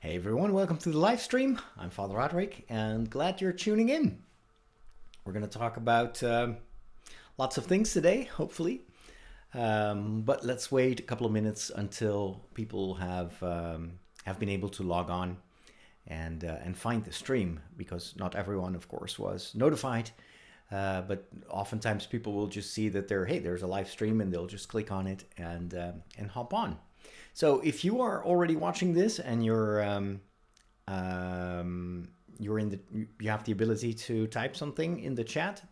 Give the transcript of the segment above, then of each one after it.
Hey everyone, welcome to the live stream. I'm Father Roderick and glad you're tuning in. We're going to talk about lots of things today, hopefully. But let's wait a couple of minutes until people have been able to log on and find the stream, because not everyone, of course, was notified. But oftentimes people will just see that there's a live stream, and they'll just click on it and hop on. So if you are already watching this and you have the ability to type something in the chat,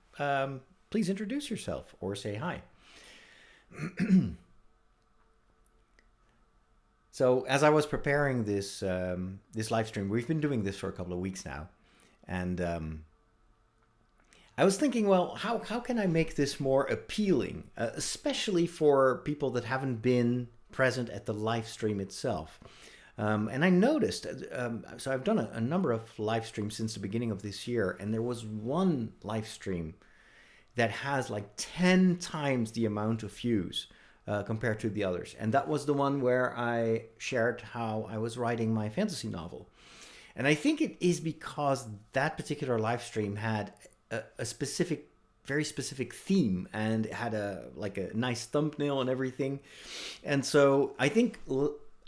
please introduce yourself or say hi. So as I was preparing this live stream, we've been doing this for a couple of weeks now, and I was thinking, well, how can I make this more appealing, especially for people that haven't been present at the live stream itself. And I noticed, so I've done a number of live streams since the beginning of this year, and there was one live stream that has like 10 times the amount of views compared to the others. And that was the one where I shared how I was writing my fantasy novel. And I think it is because that particular live stream had a very specific theme, and it had a nice thumbnail and everything. And so I think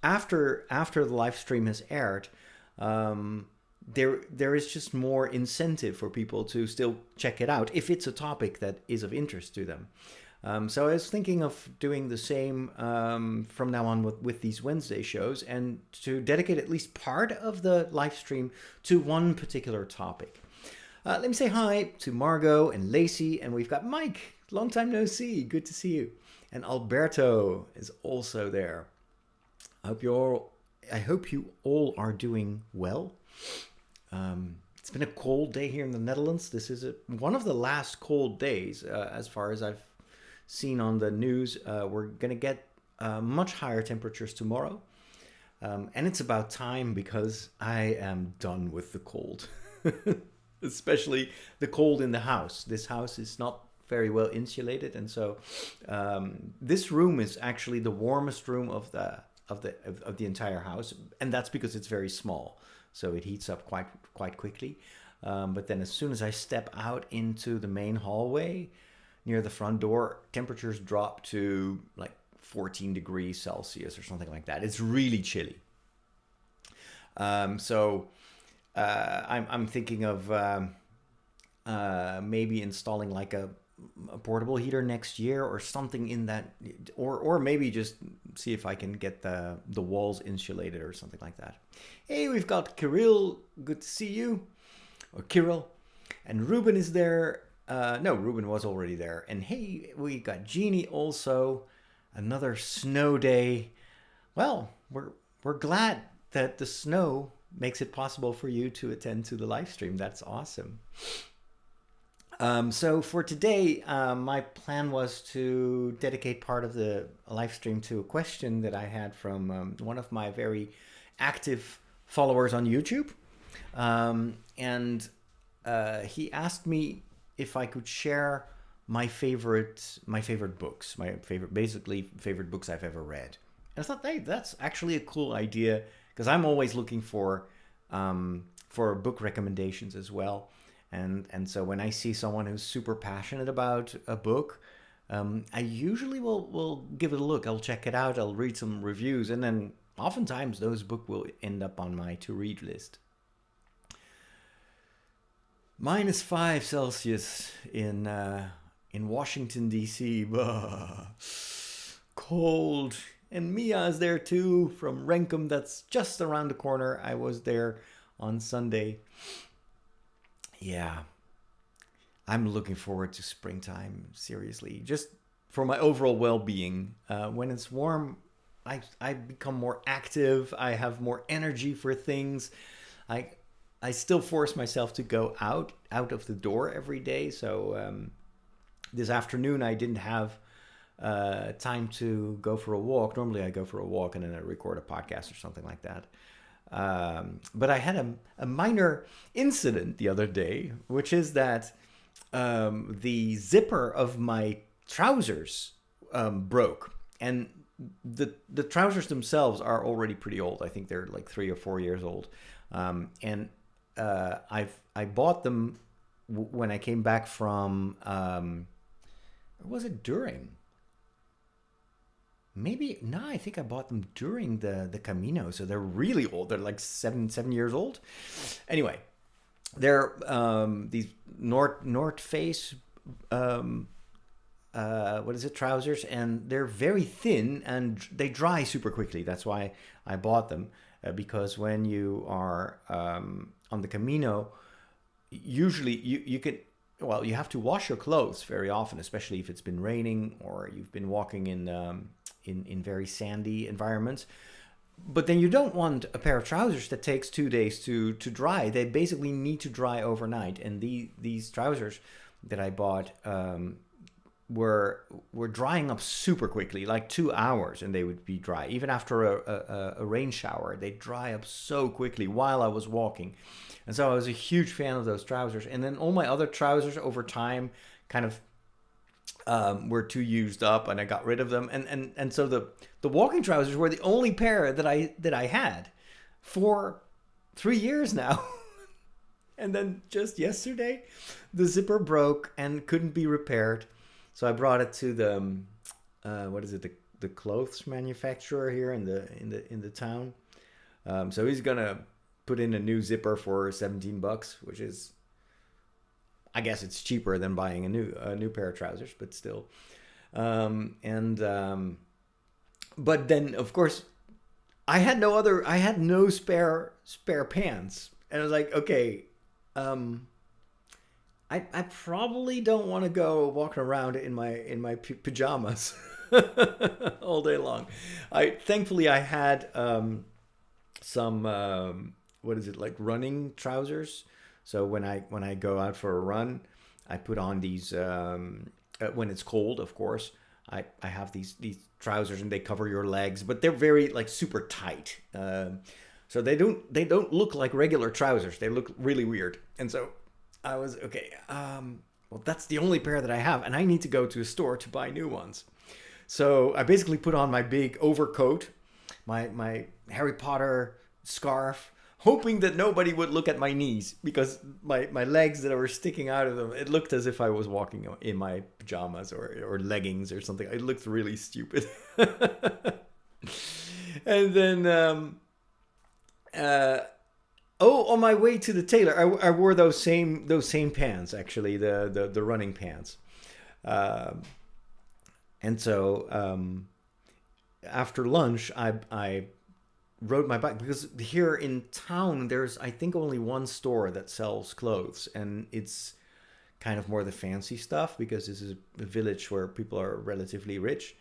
after the live stream has aired, there is just more incentive for people to still check it out if it's a topic that is of interest to them. So I was thinking of doing the same from now on with these Wednesday shows, and to dedicate at least part of the live stream to one particular topic. Let me say hi to Margot and Lacey, and we've got Mike. Long time no see. Good to see you. And Alberto is also there. I hope you all are doing well. It's been a cold day here in the Netherlands. This is one of the last cold days, as far as I've seen on the news. We're going to get much higher temperatures tomorrow. And it's about time, because I am done with the cold. Especially the cold in the house. This house is not very well insulated, and so this room is actually the warmest room of the entire house, and that's because it's very small, so it heats up quite quickly. But then as soon as I step out into the main hallway near the front door, temperatures drop to like 14 degrees Celsius or something like that. It's really chilly. I'm thinking of maybe installing like a portable heater next year or something in that, or maybe just see if I can get the walls insulated or something like that. Hey, we've got Kirill. Good to see you. Or Kirill. And Ruben is there. No, Ruben was already there. And hey, we got Jeannie also. Another snow day. Well, we're glad that the snow makes it possible for you to attend to the live stream. That's awesome. So for today, my plan was to dedicate part of the live stream to a question that I had from one of my very active followers on YouTube. And he asked me if I could share my favorite books, basically favorite books I've ever read. And I thought, hey, that's actually a cool idea, because I'm always looking for book recommendations as well. And so when I see someone who's super passionate about a book, I usually will give it a look. I'll check it out. I'll read some reviews, and then oftentimes those books will end up on my to-read list. -5 Celsius in Washington, D.C. Cold. And Mia is there too, from Renkum. That's just around the corner. I was there on Sunday. Yeah, I'm looking forward to springtime, seriously. Just for my overall well-being. When it's warm, I become more active. I have more energy for things. I still force myself to go out of the door every day. So this afternoon I didn't have time to go for a walk. Normally I go for a walk and then I record a podcast or something like that. But I had a minor incident the other day, which is that the zipper of my trousers broke. And the trousers themselves are already pretty old. I think they're like 3 or 4 years old, and I bought them when I came back from or was it during? Maybe no, I think I bought them during the Camino, so they're really old. They're like 7 years old. Anyway, they're these North Face what is it, trousers, and they're very thin and they dry super quickly. That's why I bought them, because when you are on the Camino, usually you can, well, you have to wash your clothes very often, especially if it's been raining or you've been walking in very sandy environments. But then you don't want a pair of trousers that takes 2 days to dry. They basically need to dry overnight. And these trousers that I bought were drying up super quickly, like 2 hours, and they would be dry. Even after a rain shower, they dry up so quickly while I was walking. And so I was a huge fan of those trousers. And then all my other trousers over time kind of were too used up, and I got rid of them. And so the walking trousers were the only pair that I had for 3 years now. And then just yesterday, the zipper broke and couldn't be repaired. So I brought it to the what is it, the clothes manufacturer here in the town. So he's gonna put in a new zipper for $17, which is, I guess it's cheaper than buying a new pair of trousers, but still. But then of course I had no spare pants, and I was like, okay, I probably don't want to go walking around in my pajamas all day long. Thankfully I had some what is it, like running trousers. So when I go out for a run, I put on these when it's cold, of course. I have these trousers, and they cover your legs, but they're very like super tight. So they don't look like regular trousers. They look really weird. And so I was okay. Well, that's the only pair that I have, and I need to go to a store to buy new ones. So I basically put on my big overcoat, my Harry Potter scarf, hoping that nobody would look at my knees, because my legs that were sticking out of them, it looked as if I was walking in my pajamas or leggings or something. It looked really stupid. And then on my way to the tailor, I wore those same pants, actually, the running pants. And so after lunch, I rode my bike, because here in town there's, I think, only one store that sells clothes, and it's kind of more the fancy stuff, because this is a village where people are relatively rich.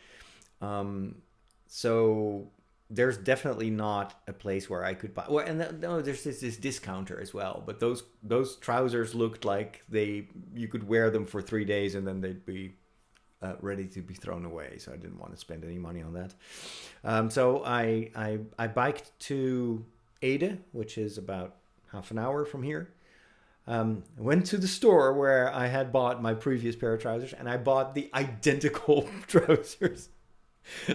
So there's definitely not a place where I could buy. Well, and no, there's this discounter as well, but those trousers looked like you could wear them for 3 days and then they'd be ready to be thrown away. So I didn't want to spend any money on that. So I biked to Ede, which is about half an hour from here. Went to the store where I had bought my previous pair of trousers, and I bought the identical trousers.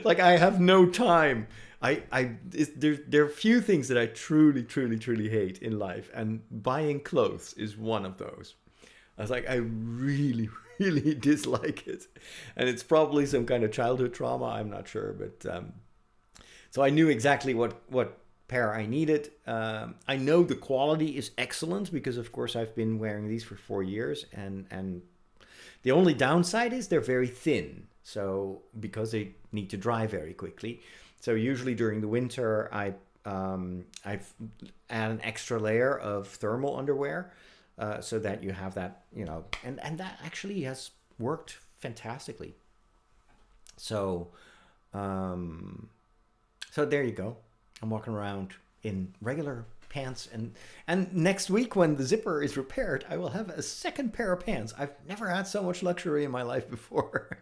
Like, I have no time. There are few things that I truly hate in life, and buying clothes is one of those. I was like, I really dislike it, and it's probably some kind of childhood trauma. I'm not sure, but so I knew exactly what pair I needed. I know the quality is excellent, because of course I've been wearing these for 4 years, and the only downside is they're very thin. So because they need to dry very quickly, so usually during the winter I've add an extra layer of thermal underwear, so that you have that, and that actually has worked fantastically. So so there you go. I'm walking around in regular pants, and next week, when the zipper is repaired, I will have a second pair of pants. I've never had so much luxury in my life before.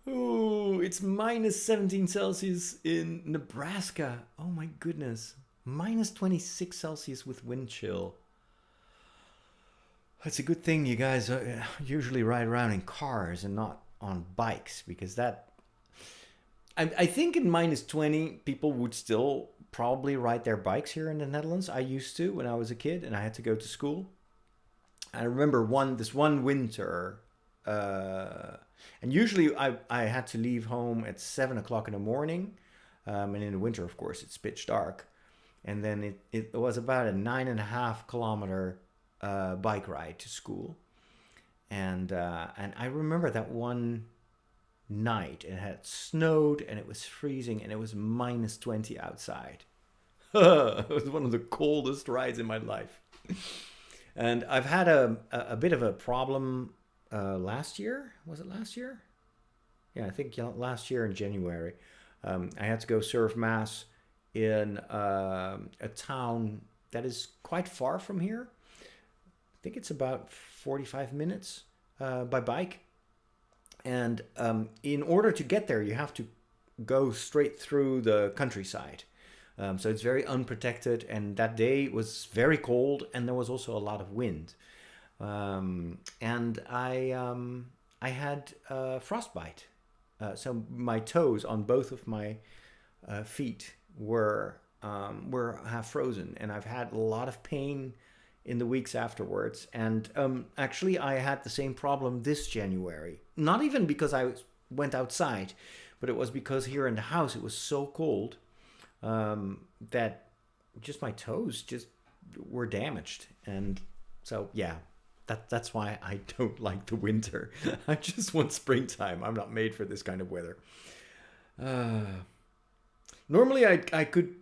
Ooh, it's minus 17 Celsius in Nebraska. Oh my goodness. Minus 26 Celsius with wind chill. That's a good thing you guys usually ride around in cars and not on bikes, because I think in -20 people would still probably ride their bikes here in the Netherlands. I used to when I was a kid and I had to go to school. I remember this one winter, and usually I had to leave home at 7 o'clock in the morning, and in the winter, of course, it's pitch dark. And then it was about a 9.5 kilometer bike ride to school, and I remember that one night it had snowed and it was freezing and it was -20 outside. It was one of the coldest rides in my life. And I've had a bit of a problem last year. Was it last year? Yeah, I think last year in January. I had to go serve Mass in a town that is quite far from here. I think it's about 45 minutes by bike. And in order to get there, you have to go straight through the countryside. So it's very unprotected. And that day it was very cold and there was also a lot of wind. And I had frostbite. So my toes on both of my feet were half frozen, and I've had a lot of pain in the weeks afterwards. And actually, I had the same problem this January. Not even because I went outside, but it was because here in the house it was so cold that just my toes just were damaged. And so, yeah, that's why I don't like the winter. I just want springtime. I'm not made for this kind of weather. Normally, I could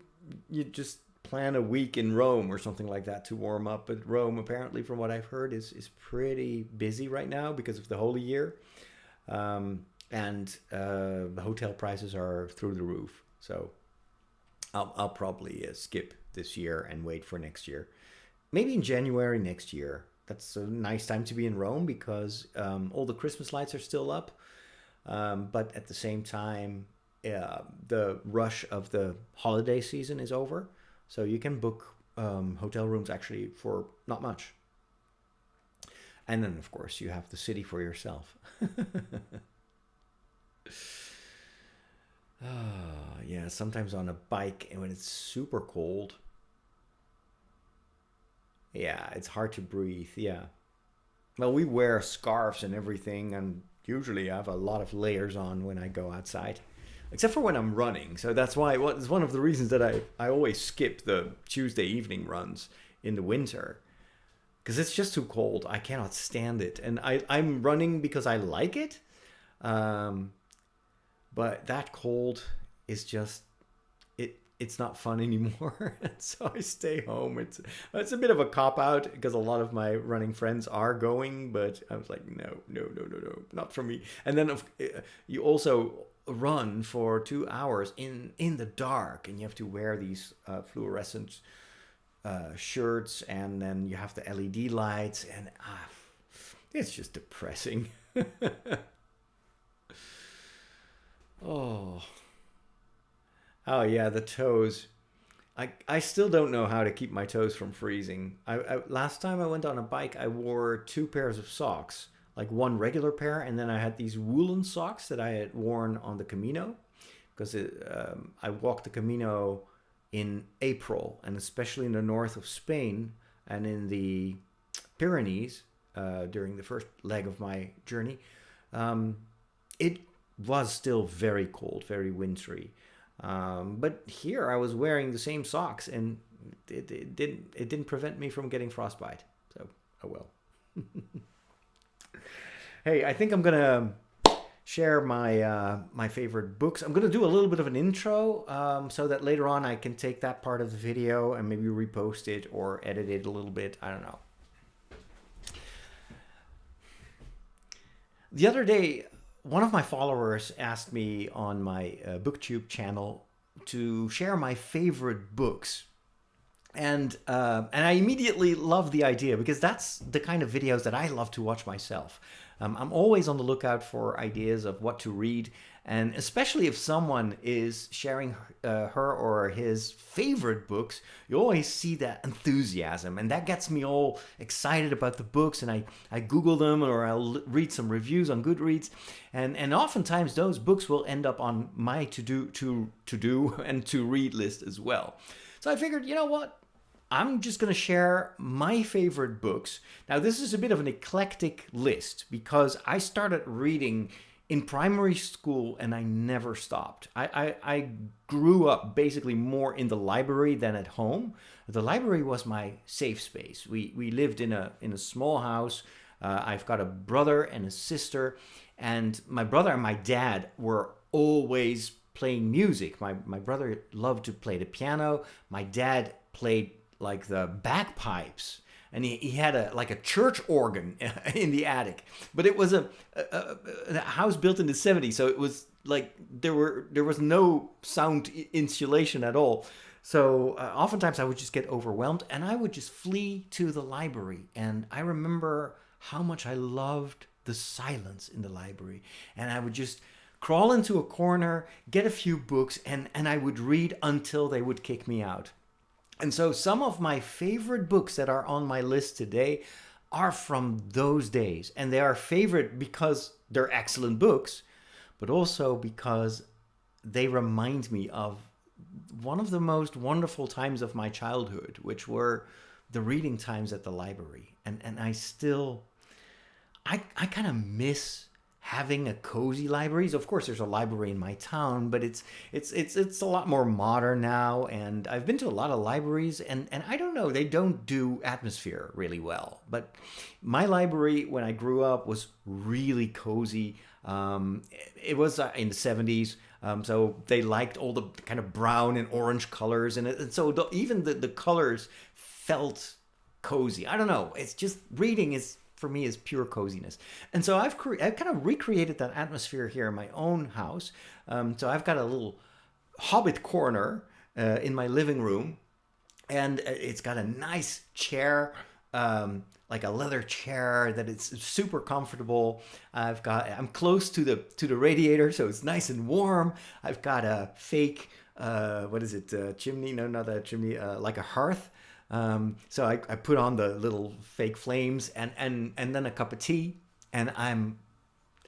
just plan a week in Rome or something like that to warm up. But Rome, apparently, from what I've heard, is pretty busy right now because of the Holy Year. And the hotel prices are through the roof. So I'll probably skip this year and wait for next year. Maybe in January next year. That's a nice time to be in Rome because all the Christmas lights are still up. But at the same time, the rush of the holiday season is over. So you can book hotel rooms actually for not much. And then, of course, you have the city for yourself. Yeah, sometimes on a bike and when it's super cold. Yeah, it's hard to breathe. Yeah. Well, we wear scarves and everything, and usually I have a lot of layers on when I go outside, except for when I'm running. So that's why it's one of the reasons that I always skip the Tuesday evening runs in the winter, because it's just too cold. I cannot stand it. And I'm running because I like it. But that cold is just, it's not fun anymore. So I stay home. It's a bit of a cop-out because a lot of my running friends are going, but I was like, no, not for me. And then you also run for 2 hours in the dark, and you have to wear these fluorescent shirts, and then you have the LED lights, and it's just depressing. Oh yeah, the toes. I still don't know how to keep my toes from freezing. Last time I went on a bike, I wore 2 pairs of socks, like one regular pair, and then I had these woolen socks that I had worn on the Camino, because I walked the Camino in April, and especially in the north of Spain and in the Pyrenees during the first leg of my journey. It was still very cold, very wintry. But here I was wearing the same socks, and it didn't prevent me from getting frostbite. So, oh well. Hey, I think I'm gonna share my favorite books. I'm gonna do a little bit of an intro, so that later on I can take that part of the video and maybe repost it or edit it a little bit. I don't know. The other day, one of my followers asked me on my BookTube channel to share my favorite books. And I immediately loved the idea, because that's the kind of videos that I love to watch myself. I'm always on the lookout for ideas of what to read. And especially if someone is sharing her or his favorite books, you always see that enthusiasm. And that gets me all excited about the books. And I Google them, or I'll read some reviews on Goodreads. And oftentimes those books will end up on my to-do and to-read list as well. So I figured, you know what? I'm just going to share my favorite books. Now, this is a bit of an eclectic list because I started reading in primary school and I never stopped. I grew up basically more in the library than at home. The library was my safe space. We lived in a small house. I've got a brother and a sister, and my brother and my dad were always playing music. My brother loved to play the piano. My dad played like the bagpipes, and he had a church organ in the attic. But it was a house built in the 70s, so it was like there was no sound insulation at all. So oftentimes I would just get overwhelmed, and I would just flee to the library. And I remember how much I loved the silence in the library, and I would just crawl into a corner, get a few books, and I would read until they would kick me out. And so some of my favorite books that are on my list today are from those days. And they are favorite because they're excellent books, but also because they remind me of one of the most wonderful times of my childhood, which were the reading times at the library. And I kind of miss having a cozy library. So of course there's a library in my town, but it's a lot more modern now. And I've been to a lot of libraries, and I don't know, they don't do atmosphere really well. But my library when I grew up was really cozy. It was in the 70s. So they liked all the kind of brown and orange colors. And so even the colors felt cozy. I don't know. It's just reading is, for me, is pure coziness. And so I've kind of recreated that atmosphere here in my own house. So I've got a little hobbit corner in my living room, and it's got a nice chair, like a leather chair that is super comfortable. I'm close to the radiator, so it's nice and warm. I've got a fake chimney? No, not a chimney, like a hearth. So I put on the little fake flames and then a cup of tea, and I'm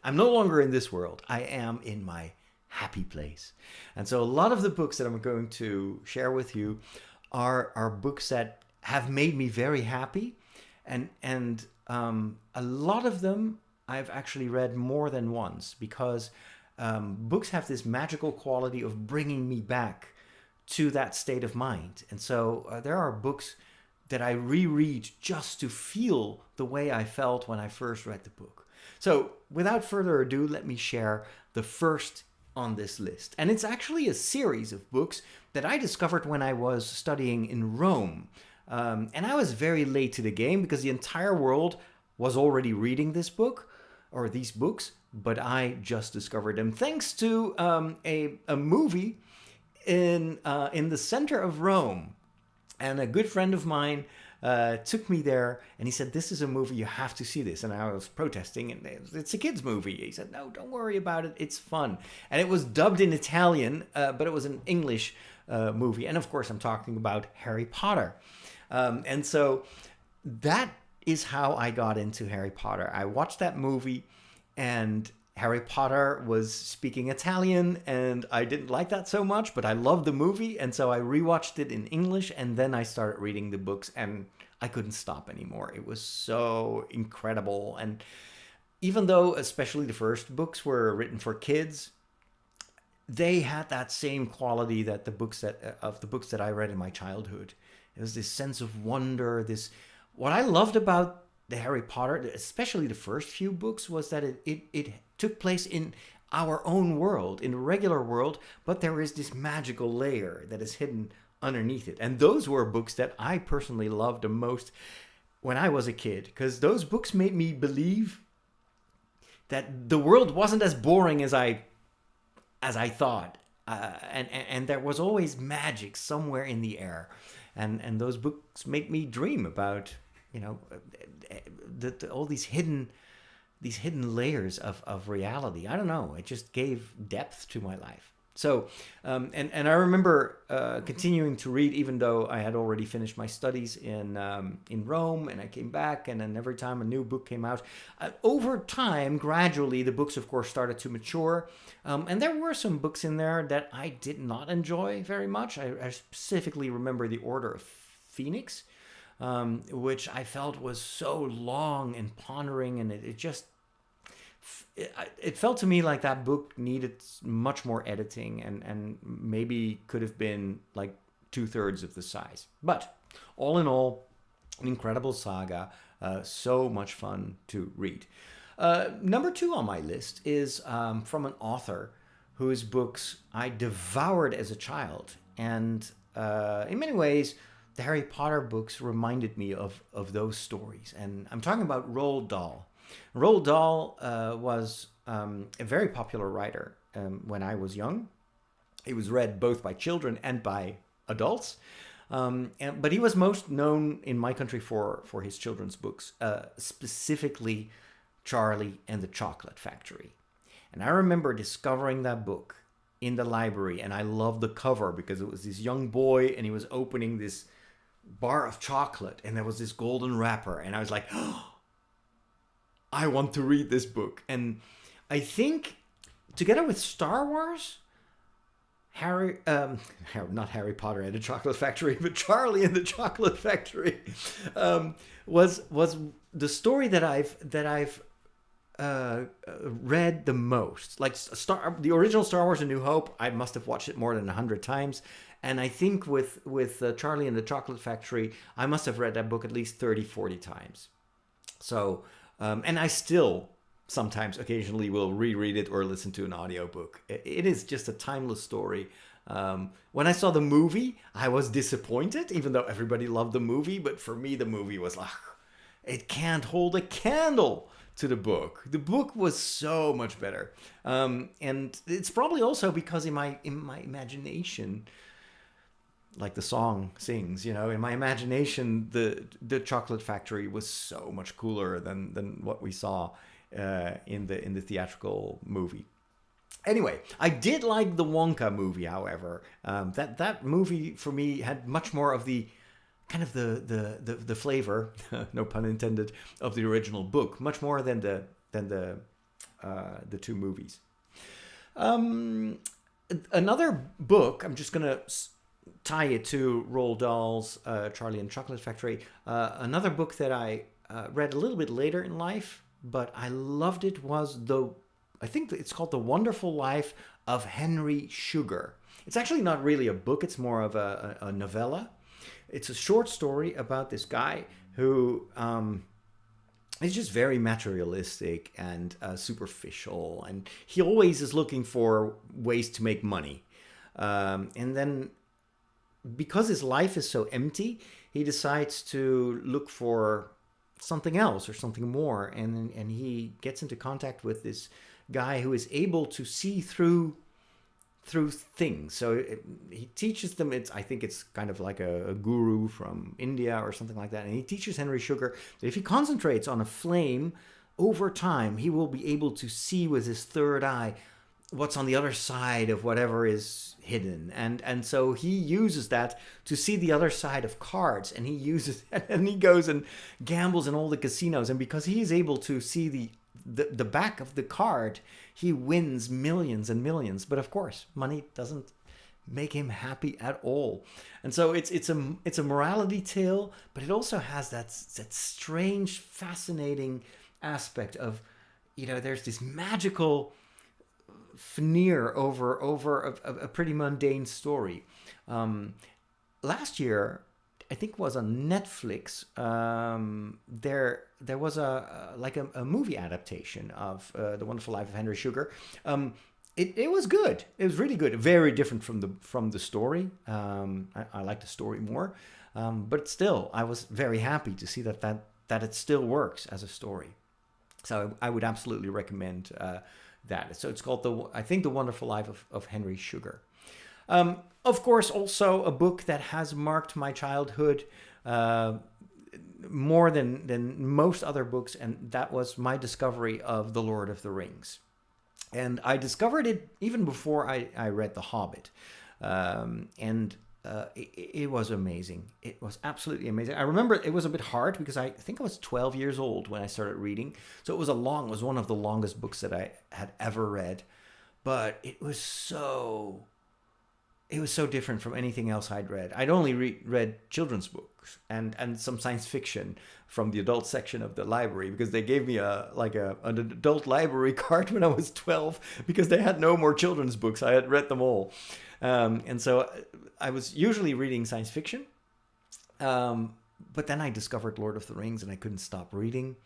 no longer in this world. I am in my happy place. And so a lot of the books that I'm going to share with you are books that have made me very happy, and a lot of them I've actually read more than once, because books have this magical quality of bringing me back to that state of mind. And so there are books that I reread just to feel the way I felt when I first read the book. So without further ado, let me share the first on this list. And it's actually a series of books that I discovered when I was studying in Rome. And I was very late to the game because the entire world was already reading this book or these books, but I just discovered them thanks to a movie in the center of Rome. And a good friend of mine took me there, and he said, "This is a movie, you have to see this." And I was protesting, and it's a kid's movie. He said, "No, don't worry about it, it's fun." And it was dubbed in Italian, but it was an English movie. And of course, I'm talking about Harry Potter. And so that is how I got into Harry Potter. I watched that movie, and Harry Potter was speaking Italian, and I didn't like that so much, but I loved the movie, and so I rewatched it in English, and then I started reading the books, and I couldn't stop anymore. It was so incredible. And even though especially the first books were written for kids, they had that same quality that the books that I read in my childhood. It was this sense of wonder, what I loved about the Harry Potter, especially the first few books, was that it took place in our own world, in the regular world, but there is this magical layer that is hidden underneath it. And those were books that I personally loved the most when I was a kid, because those books made me believe that the world wasn't as boring as I thought, and there was always magic somewhere in the air, and those books made me dream about all these hidden these hidden layers of reality. I don't know. It just gave depth to my life. So, and I remember continuing to read, even though I had already finished my studies in Rome, and I came back, and then every time a new book came out, over time, gradually, the books, of course, started to mature, and there were some books in there that I did not enjoy very much. I specifically remember The Order of Phoenix, which I felt was so long and pondering, and it felt to me like that book needed much more editing, and maybe could have been like 2/3 of the size. But all in all, an incredible saga, so much fun to read. Number 2 on my list is from an author whose books I devoured as a child, and in many ways, the Harry Potter books reminded me of those stories. And I'm talking about Roald Dahl. Roald Dahl was a very popular writer when I was young. He was read both by children and by adults. But he was most known in my country for his children's books, specifically Charlie and the Chocolate Factory. And I remember discovering that book in the library, and I loved the cover because it was this young boy and he was opening this bar of chocolate and there was this golden wrapper, and I was like, oh, I want to read this book. And I think together with Star Wars, not Harry Potter and the Chocolate Factory, but Charlie and the Chocolate Factory, was the story that I've read the most. Like the original Star Wars: A New Hope, I must have watched it more than 100 times. And I think with Charlie and the Chocolate Factory, I must have read that book at least 30, 40 times. So, and I still sometimes occasionally will reread it or listen to an audiobook. It is just a timeless story. When I saw the movie, I was disappointed, even though everybody loved the movie. But for me, the movie was like, it can't hold a candle to the book. The book was so much better. And it's probably also because in my imagination, like the song sings, in my imagination, the Chocolate Factory was so much cooler than what we saw in the theatrical movie. Anyway, I did like the Wonka movie, however. That movie for me had much more of the kind of the flavor, no pun intended, of the original book, much more than the 2 movies. Another book, I'm just gonna tie it to Roald Dahl's Charlie and the Chocolate Factory. Another book that I read a little bit later in life, but I loved it, was I think it's called The Wonderful Life of Henry Sugar. It's actually not really a book, it's more of a novella. It's a short story about this guy who is just very materialistic and superficial, and he always is looking for ways to make money. And then because his life is so empty, he decides to look for something else or something more, and he gets into contact with this guy who is able to see through things. So he teaches them. I think it's kind of like a guru from India or something like that, and he teaches Henry Sugar that if he concentrates on a flame over time, he will be able to see with his third eye what's on the other side of whatever is hidden. And so he uses that to see the other side of cards, and he goes and gambles in all the casinos, and because he is able to see the back of the card, he wins millions and millions. But of course, money doesn't make him happy at all. And so it's a morality tale, but it also has that strange, fascinating aspect of, there's this magical veneer over a pretty mundane story. Last year, I think it was on Netflix, there was a movie adaptation of The Wonderful Life of Henry Sugar. It was good. It was really good. Very different from the story. I like the story more, but still, I was very happy to see that it still works as a story. So I would absolutely recommend that. So it's called The Wonderful Life of Henry Sugar. Of course, also a book that has marked my childhood. more than most other books, and that was my discovery of The Lord of the Rings. And I discovered it even before I read The Hobbit. And it was amazing. It was absolutely amazing. I remember it was a bit hard because I think I was 12 years old when I started reading. So it was one of the longest books that I had ever read. But it was so different from anything else I'd read. I'd only read children's books and some science fiction from the adult section of the library, because they gave me an adult library card when I was 12 because they had no more children's books. I had read them all. And so I was usually reading science fiction. But then I discovered Lord of the Rings and I couldn't stop reading.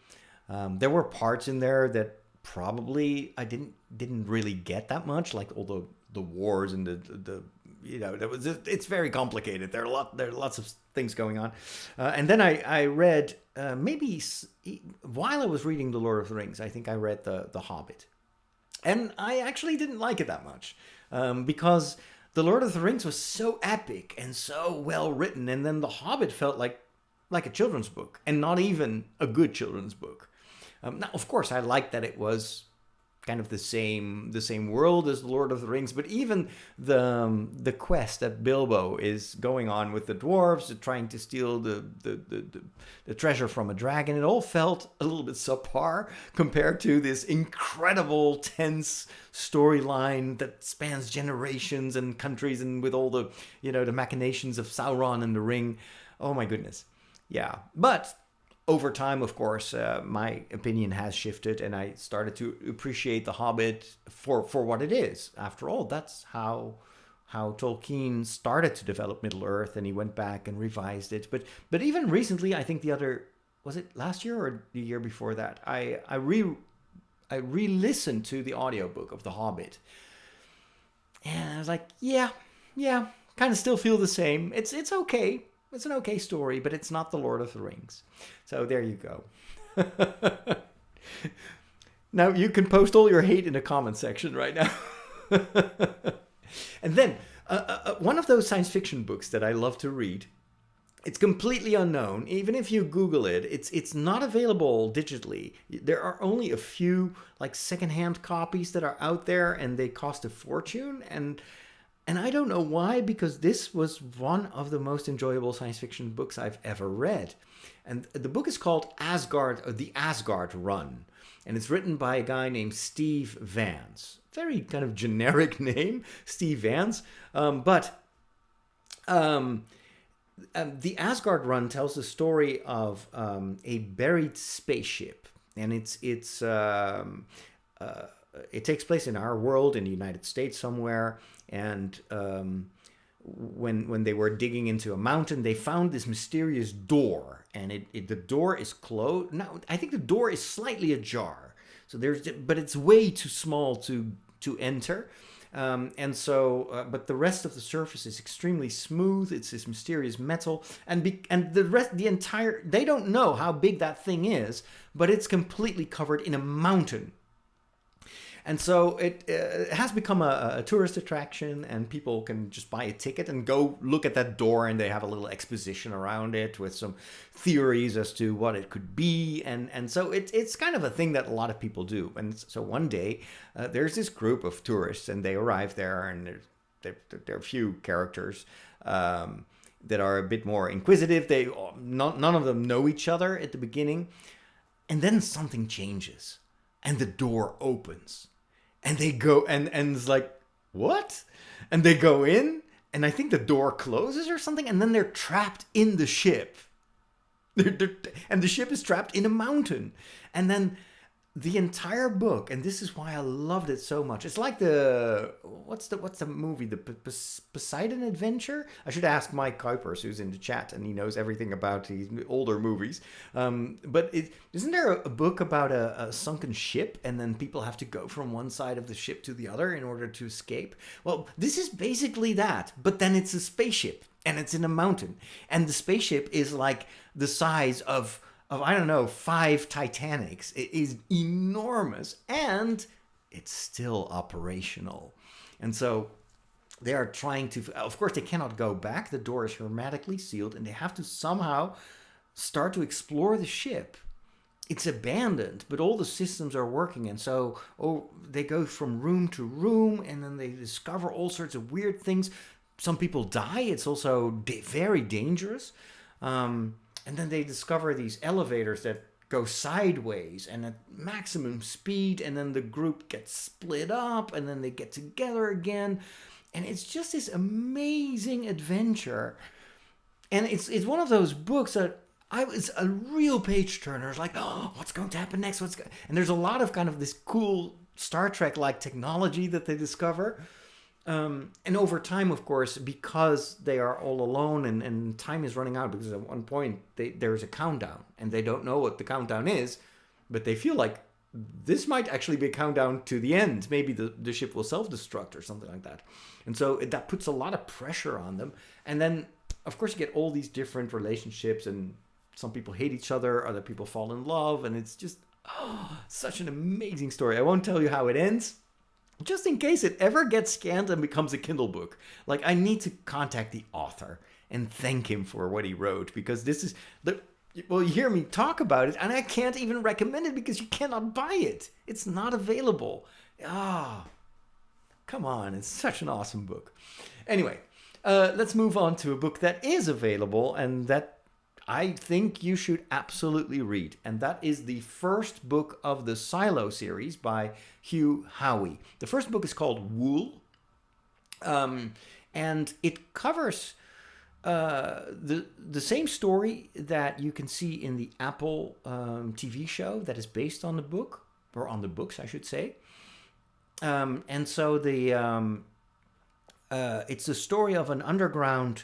There were parts in there that probably I didn't really get that much, like all the wars and the it's very complicated. There are lots of things going on. And then I read while I was reading The Lord of the Rings, I think I read the Hobbit. And I actually didn't like it that much, because The Lord of the Rings was so epic and so well written, and then The Hobbit felt like a children's book, and not even a good children's book. Now, of course, I liked that it was kind of the same world as The Lord of the Rings, but even the quest that Bilbo is going on with the dwarves, trying to steal the treasure from a dragon, it all felt a little bit subpar compared to this incredible, tense storyline that spans generations and countries, and with all the the machinations of Sauron and the ring. Oh my goodness. Yeah. But over time, of course, my opinion has shifted, and I started to appreciate The Hobbit for what it is. After all, that's how Tolkien started to develop Middle-earth, and he went back and revised it. But even recently, I think was it last year or the year before that, I re-listened to the audiobook of The Hobbit. And I was like, yeah, kind of still feel the same. It's okay. It's an okay story, but it's not The Lord of the Rings. So there you go. Now you can post all your hate in the comment section right now. And then one of those science fiction books that I love to read, it's completely unknown. Even if you Google it, it's not available digitally. There are only a few like secondhand copies that are out there, and they cost a fortune. And I don't know why, because this was one of the most enjoyable science fiction books I've ever read. And the book is called The Asgard Run. And it's written by a guy named Steve Vance. Very kind of generic name, Steve Vance. But The Asgard Run tells the story of a buried spaceship. And it takes place in our world, in the United States somewhere. And when they were digging into a mountain, they found this mysterious door, and the door is closed. Now, I think the door is slightly ajar, but it's way too small to enter. But the rest of the surface is extremely smooth. It's this mysterious metal, and they don't know how big that thing is, but it's completely covered in a mountain. And so it has become a tourist attraction, and people can just buy a ticket and go look at that door, and they have a little exposition around it with some theories as to what it could be. And so it's kind of a thing that a lot of people do. And so one day there's this group of tourists, and they arrive there, and there are a few characters that are a bit more inquisitive. None of them know each other at the beginning. And then something changes, and the door opens. And they go, and it's like, what? And they go in, and I think the door closes or something, and then they're trapped in the ship. And the ship is trapped in a mountain. And then the entire book, and this is why I loved it so much. It's like what's the movie? The Poseidon Adventure? I should ask Mike Kuipers, who's in the chat, and he knows everything about these older movies. But isn't there a book about a sunken ship, and then people have to go from one side of the ship to the other in order to escape? Well, this is basically that, but then it's a spaceship, and it's in a mountain. And the spaceship is like the size of I don't know, 5 Titanics. It is enormous, and it's still operational. And so they are trying to, of course, they cannot go back. The door is hermetically sealed, and they have to somehow start to explore the ship, it's abandoned, but all the systems are working. And so they go from room to room, and then they discover all sorts of weird things. Some people die. It's also very dangerous. And then they discover these elevators that go sideways and at maximum speed, and then the group gets split up, and then they get together again. And it's just this amazing adventure. And it's one of those books that it's a real page turner. It's like, oh, what's going to happen next? And there's a lot of kind of this cool Star Trek-like technology that they discover. And over time, of course, because they are all alone and time is running out, because at one point there's a countdown and they don't know what the countdown is, but they feel like this might actually be a countdown to the end. Maybe the ship will self-destruct or something like that. And so that puts a lot of pressure on them. And then, of course, you get all these different relationships, and some people hate each other, other people fall in love, and it's just such an amazing story. I won't tell you how it ends, just in case it ever gets scanned and becomes a Kindle book. Like, I need to contact the author and thank him for what he wrote, because this is well, you hear me talk about it, and I can't even recommend it because you cannot buy it. It's not available. Come on, it's such an awesome book. Anyway, let's move on to a book that is available and that I think you should absolutely read. And that is the first book of the Silo series by Hugh Howey. The first book is called Wool. And it covers the same story that you can see in the Apple TV show that is based on the book, or on the books, I should say. And so it's the story of an underground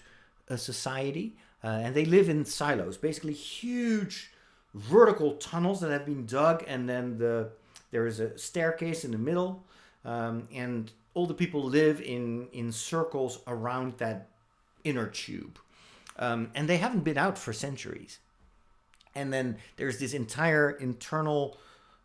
society, and they live in silos, basically huge vertical tunnels that have been dug, and then there is a staircase in the middle, and all the people live in circles around that inner tube, and they haven't been out for centuries. And then there's this entire internal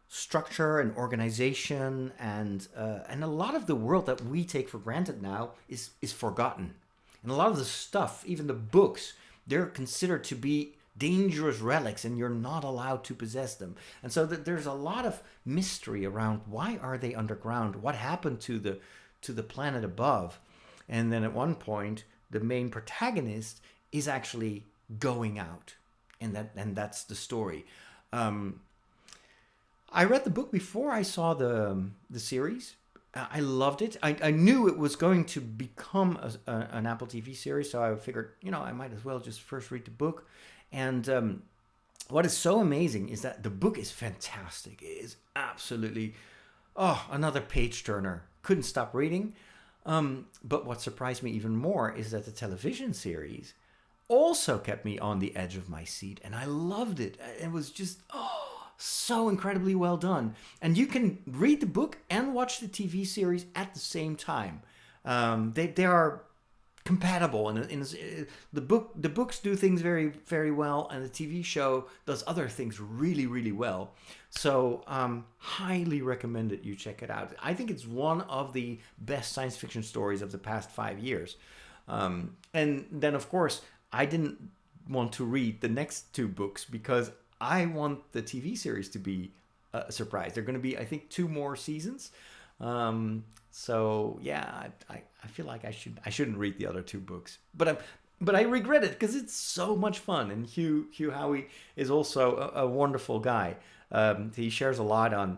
structure and organization, and a lot of the world that we take for granted now is forgotten. And a lot of the stuff, even the books, they're considered to be dangerous relics, and you're not allowed to possess them. And so there's a lot of mystery around why are they underground? What happened to the planet above? And then at one point, the main protagonist is actually going out, and that's the story. I read the book before I saw the series. I loved it. I knew it was going to become an Apple TV series, so I figured, I might as well just first read the book. And what is so amazing is that the book is fantastic. It is absolutely, another page turner. Couldn't stop reading. But what surprised me even more is that the television series also kept me on the edge of my seat, and I loved it. It was just, so incredibly well done. And you can read the book and watch the TV series at the same time. They are compatible, and the books do things very, very well, and the TV show does other things really, really well. So highly recommend it. You check it out. I think it's one of the best science fiction stories of the past 5 years. And then, of course, I didn't want to read the next two books because I want the TV series to be a surprise. There are going to be, I think, 2 more seasons. So yeah, I feel like I shouldn't read the other 2 books, but I regret it because it's so much fun. And Hugh Howey is also a wonderful guy. He shares a lot on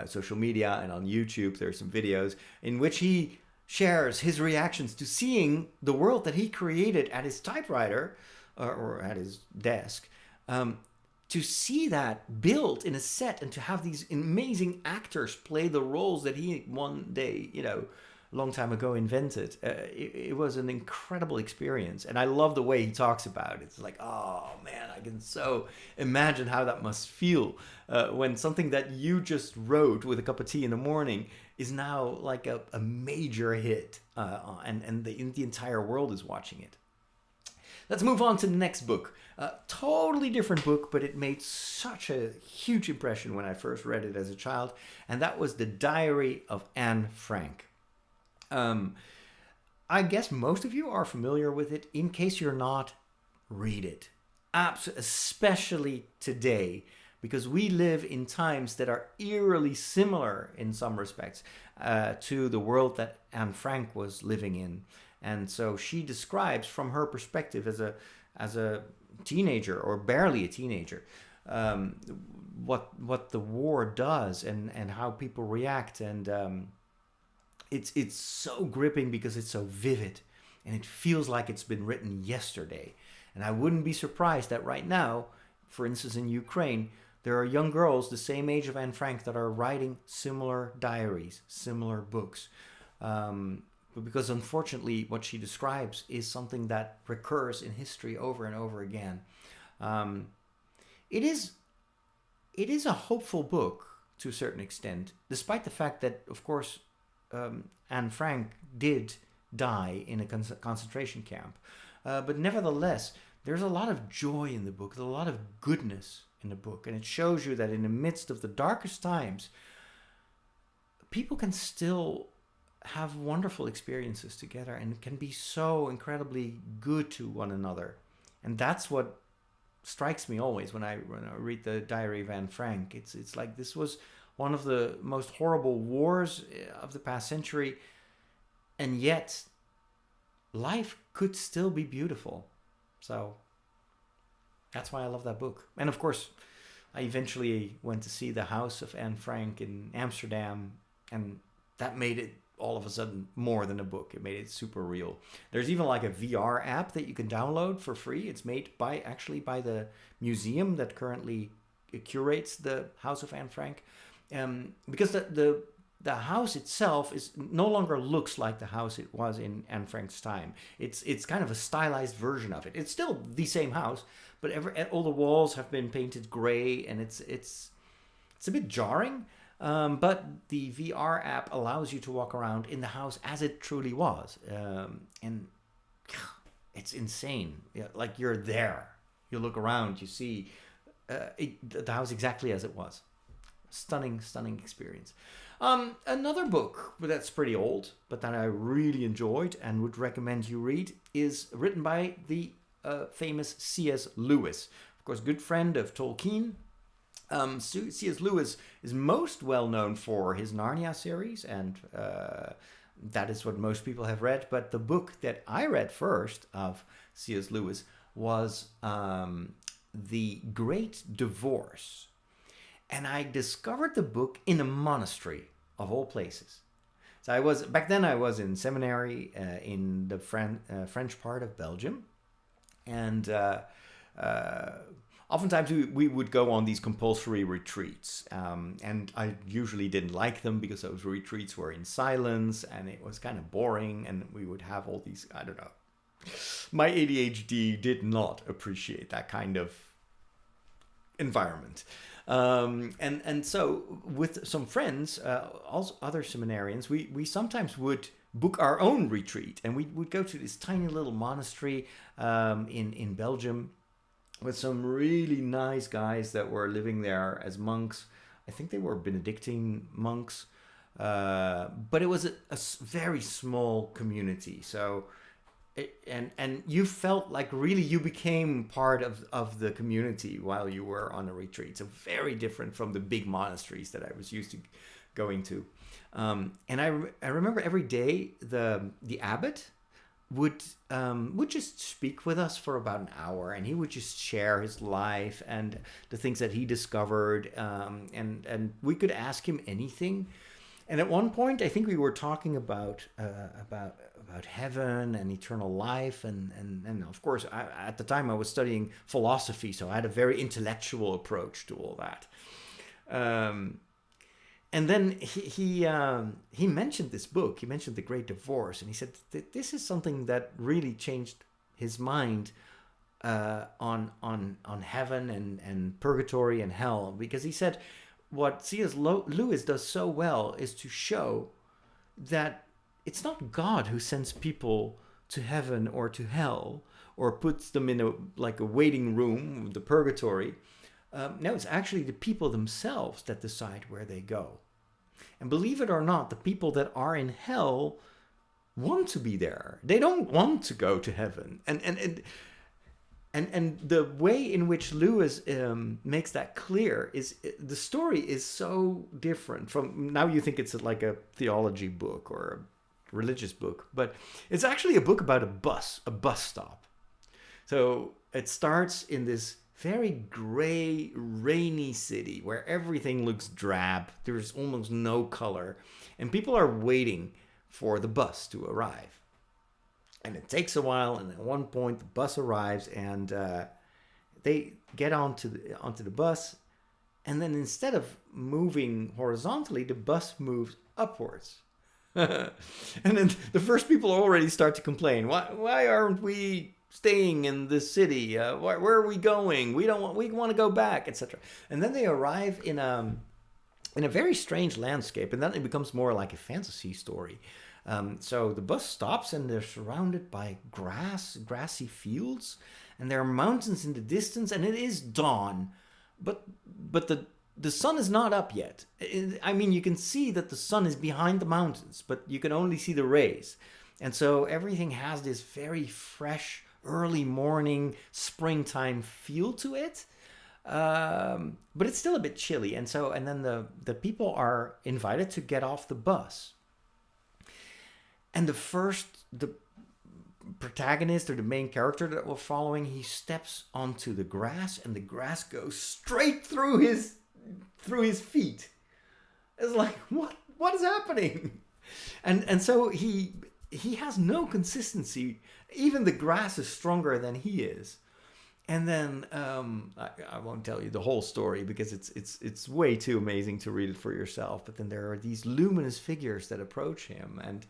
social media and on YouTube. There's some videos in which he shares his reactions to seeing the world that he created at his typewriter or at his desk. To see that built in a set and to have these amazing actors play the roles that he one day, a long time ago invented. It was an incredible experience. And I love the way he talks about it. It's like, oh man, I can so imagine how that must feel when something that you just wrote with a cup of tea in the morning is now like a major hit and the entire world is watching it. Let's move on to the next book. Totally different book, but it made such a huge impression when I first read it as a child, and that was The Diary of Anne Frank. I guess most of you are familiar with it. In case you're not, read it. especially today, because we live in times that are eerily similar in some respects to the world that Anne Frank was living in. And so she describes from her perspective as a teenager, or barely a teenager, what the war does, and how people react. And it's so gripping because it's so vivid, and it feels like it's been written yesterday. And I wouldn't be surprised that right now, for instance in Ukraine, there are young girls the same age of Anne Frank that are writing similar diaries, similar books. But because unfortunately what she describes is something that recurs in history over and over again. It is a hopeful book to a certain extent, despite the fact that, of course, Anne Frank did die in a concentration camp. But nevertheless, there's a lot of joy in the book, there's a lot of goodness in the book, and it shows you that in the midst of the darkest times, people can still have wonderful experiences together and can be so incredibly good to one another. And that's what strikes me always when I read the Diary of Anne Frank. It's like this was one of the most horrible wars of the past century, and yet life could still be beautiful. So that's why I love that book. And of course, I eventually went to see the house of Anne Frank in Amsterdam, and that made it all of a sudden more than a book. It made it super real. There's even like a VR app that you can download for free. It's made by the museum that currently curates the house of Anne Frank, because the house itself is no longer looks like the house it was in Anne Frank's time. It's kind of a stylized version of it. It's still the same house, but all the walls have been painted gray, and it's a bit jarring. But the VR app allows you to walk around in the house as it truly was, and it's insane. Yeah, like you're there. You look around, you see the house exactly as it was. Stunning experience. Another book that's pretty old, but that I really enjoyed and would recommend you read, is written by the famous C.S. Lewis. Of course, good friend of Tolkien. C.S. Lewis is most well known for his Narnia series, and that is what most people have read. But the book that I read first of C.S. Lewis was The Great Divorce. And I discovered the book in a monastery, of all places. So back then I was in seminary in the French part of Belgium. And oftentimes we would go on these compulsory retreats. And I usually didn't like them because those retreats were in silence and it was kind of boring. And we would have all these, I don't know. My ADHD did not appreciate that kind of environment. And so with some friends, also other seminarians, we sometimes would book our own retreat, and we would go to this tiny little monastery in Belgium with some really nice guys that were living there as monks. I think they were Benedictine monks, but it was a very small community. So and you felt like really you became part of the community while you were on a retreat. So very different from the big monasteries that I was used to going to. And I remember every day the abbot would just speak with us for about an hour, and he would just share his life and the things that he discovered, and we could ask him anything. And at one point, I think we were talking about heaven and eternal life, and of course, at the time I was studying philosophy, so I had a very intellectual approach to all that. And then he mentioned this book. He mentioned The Great Divorce, and he said that this is something that really changed his mind on heaven and purgatory and hell, because he said what C.S. Lewis does so well is to show that it's not God who sends people to heaven or to hell or puts them in a waiting room, the purgatory. No, it's actually the people themselves that decide where they go. And believe it or not, the people that are in hell want to be there. They don't want to go to heaven. And And the way in which Lewis makes that clear is the story is so different from, now you think it's like a theology book or a religious book, but it's actually a book about a bus stop. So it starts in this very gray, rainy city where everything looks drab. There's almost no color, and people are waiting for the bus to arrive. And it takes a while, and at one point the bus arrives, and they get onto the bus, and then instead of moving horizontally, the bus moves upwards. And then the first people already start to complain. Why aren't we staying in this city? Where are we going? We want to go back, etc. And then they arrive in a very strange landscape, and then it becomes more like a fantasy story. So the bus stops, and they're surrounded by grassy fields, and there are mountains in the distance, and it is dawn, but the sun is not up yet. I mean, you can see that the sun is behind the mountains, but you can only see the rays. And so everything has this very fresh, early morning, springtime feel to it. But it's still a bit chilly. And then the people are invited to get off the bus. And the protagonist, or the main character that we're following, he steps onto the grass, and the grass goes straight through his feet. It's like, what is happening? And so he has no consistency. Even the grass is stronger than he is. And then I won't tell you the whole story because it's way too amazing to read it for yourself. But then there are these luminous figures that approach him and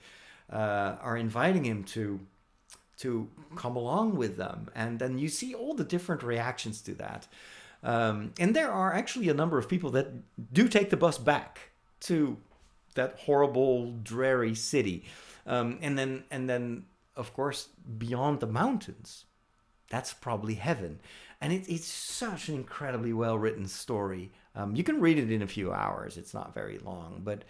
are inviting him to come along with them. And then you see all the different reactions to that. And there are actually a number of people that do take the bus back to that horrible, dreary city. And then, of course, beyond the mountains, that's probably heaven. And it's such an incredibly well-written story. You can read it in a few hours. It's not very long. But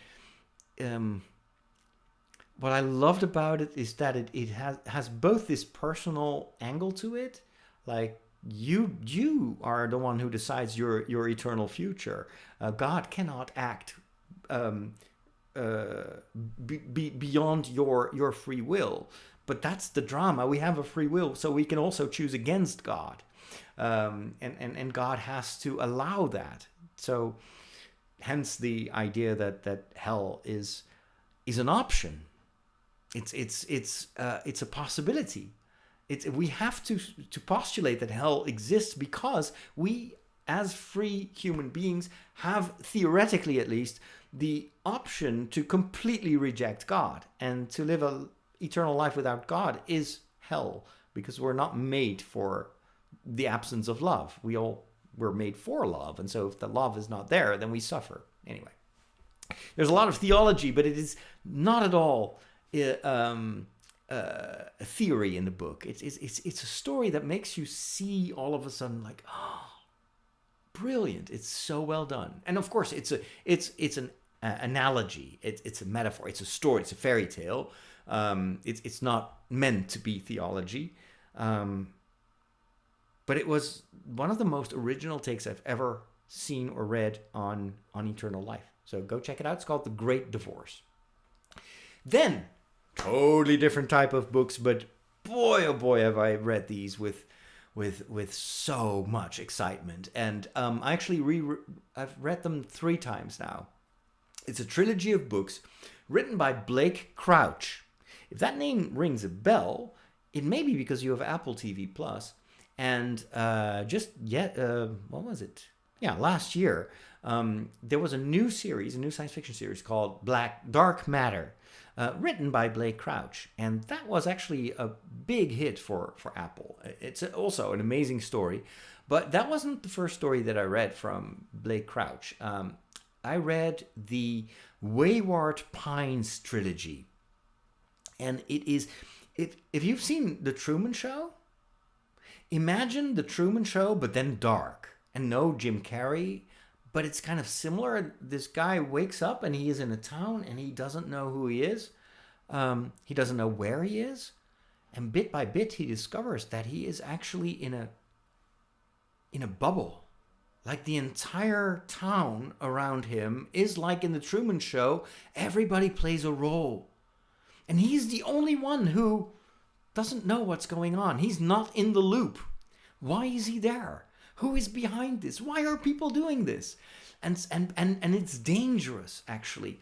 what I loved about it is that it has both this personal angle to it, like you are the one who decides your eternal future. God cannot act beyond your free will. But that's the drama. We have a free will, so we can also choose against God. And God has to allow that. So hence the idea that hell is an option. It's a possibility. We have to postulate that hell exists because we, as free human beings, have, theoretically at least, the option to completely reject God. And to live a eternal life without God is hell, because we're not made for the absence of love. We're made for love. And so if the love is not there, then we suffer. Anyway, there's a lot of theology, but it is not at all a theory in the book. It's a story that makes you see all of a sudden like, oh, brilliant. It's so well done. And of course, it's an analogy. It's a metaphor. It's a story. It's a fairy tale. It's not meant to be theology. But it was one of the most original takes I've ever seen or read on eternal life. So go check it out. It's called The Great Divorce. Then, totally different type of books, but boy, oh boy, have I read these with so much excitement. And I actually I've read them 3 times now. It's a trilogy of books written by Blake Crouch. If that name rings a bell, it may be because you have Apple TV Plus. And what was it? Yeah, last year, there was a new science fiction series called Dark Matter, written by Blake Crouch. And that was actually a big hit for Apple. It's also an amazing story. But that wasn't the first story that I read from Blake Crouch. I read the Wayward Pines trilogy. And it is, if you've seen The Truman Show, imagine The Truman Show, but then dark. And no Jim Carrey, but it's kind of similar. This guy wakes up and he is in a town and he doesn't know who he is. He doesn't know where he is. And bit by bit, he discovers that he is actually in a in a bubble. Like the entire town around him is like in the Truman Show, everybody plays a role. And he's the only one who doesn't know what's going on. He's not in the loop. Why is he there? Who is behind this? Why are people doing this? And it's dangerous, actually.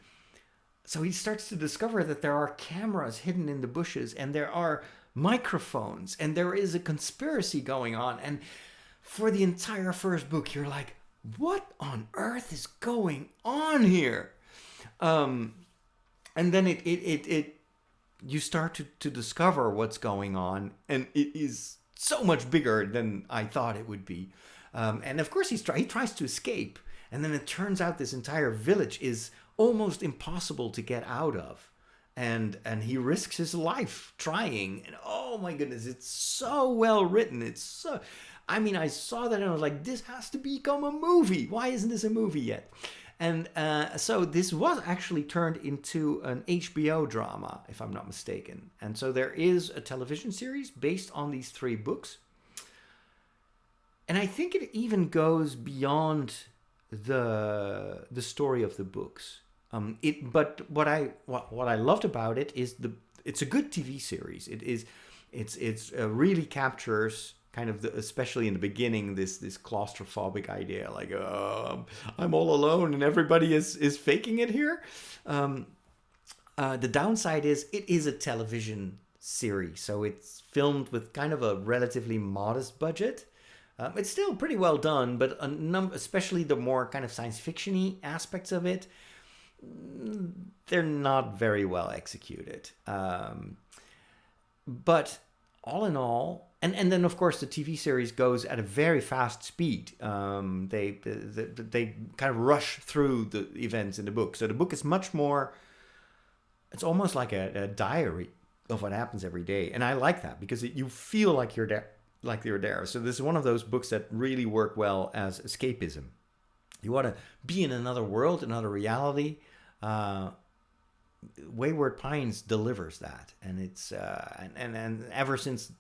So he starts to discover that there are cameras hidden in the bushes, and there are microphones, and there is a conspiracy going on. And for the entire first book, you're like, what on earth is going on here? And then you start to discover what's going on, and it is so much bigger than I thought it would be. And of course, he tries to escape, and then it turns out this entire village is almost impossible to get out of. And he risks his life trying. And oh my goodness, it's so well written. I saw that and I was like, this has to become a movie. Why isn't this a movie yet? And so this was actually turned into an HBO drama, if I'm not mistaken. And so there is a television series based on these 3 books. And I think it even goes beyond the story of the books. But what I loved about it is it's a good TV series. It really captures kind of especially in the beginning this claustrophobic idea, like I'm all alone and everybody is faking it here. The downside is it is a television series, so it's filmed with kind of a relatively modest budget. It's still pretty well done, but especially the more kind of science fiction-y aspects of it, they're not very well executed. But all in all, and then of course the TV series goes at a very fast speed. They kind of rush through the events in the book. So the book is much more, it's almost like a diary of what happens every day. And I like that because you feel like you're there. So this is one of those books that really work well as escapism. You want to be in another world, another reality. Wayward Pines delivers that, and it's and ever since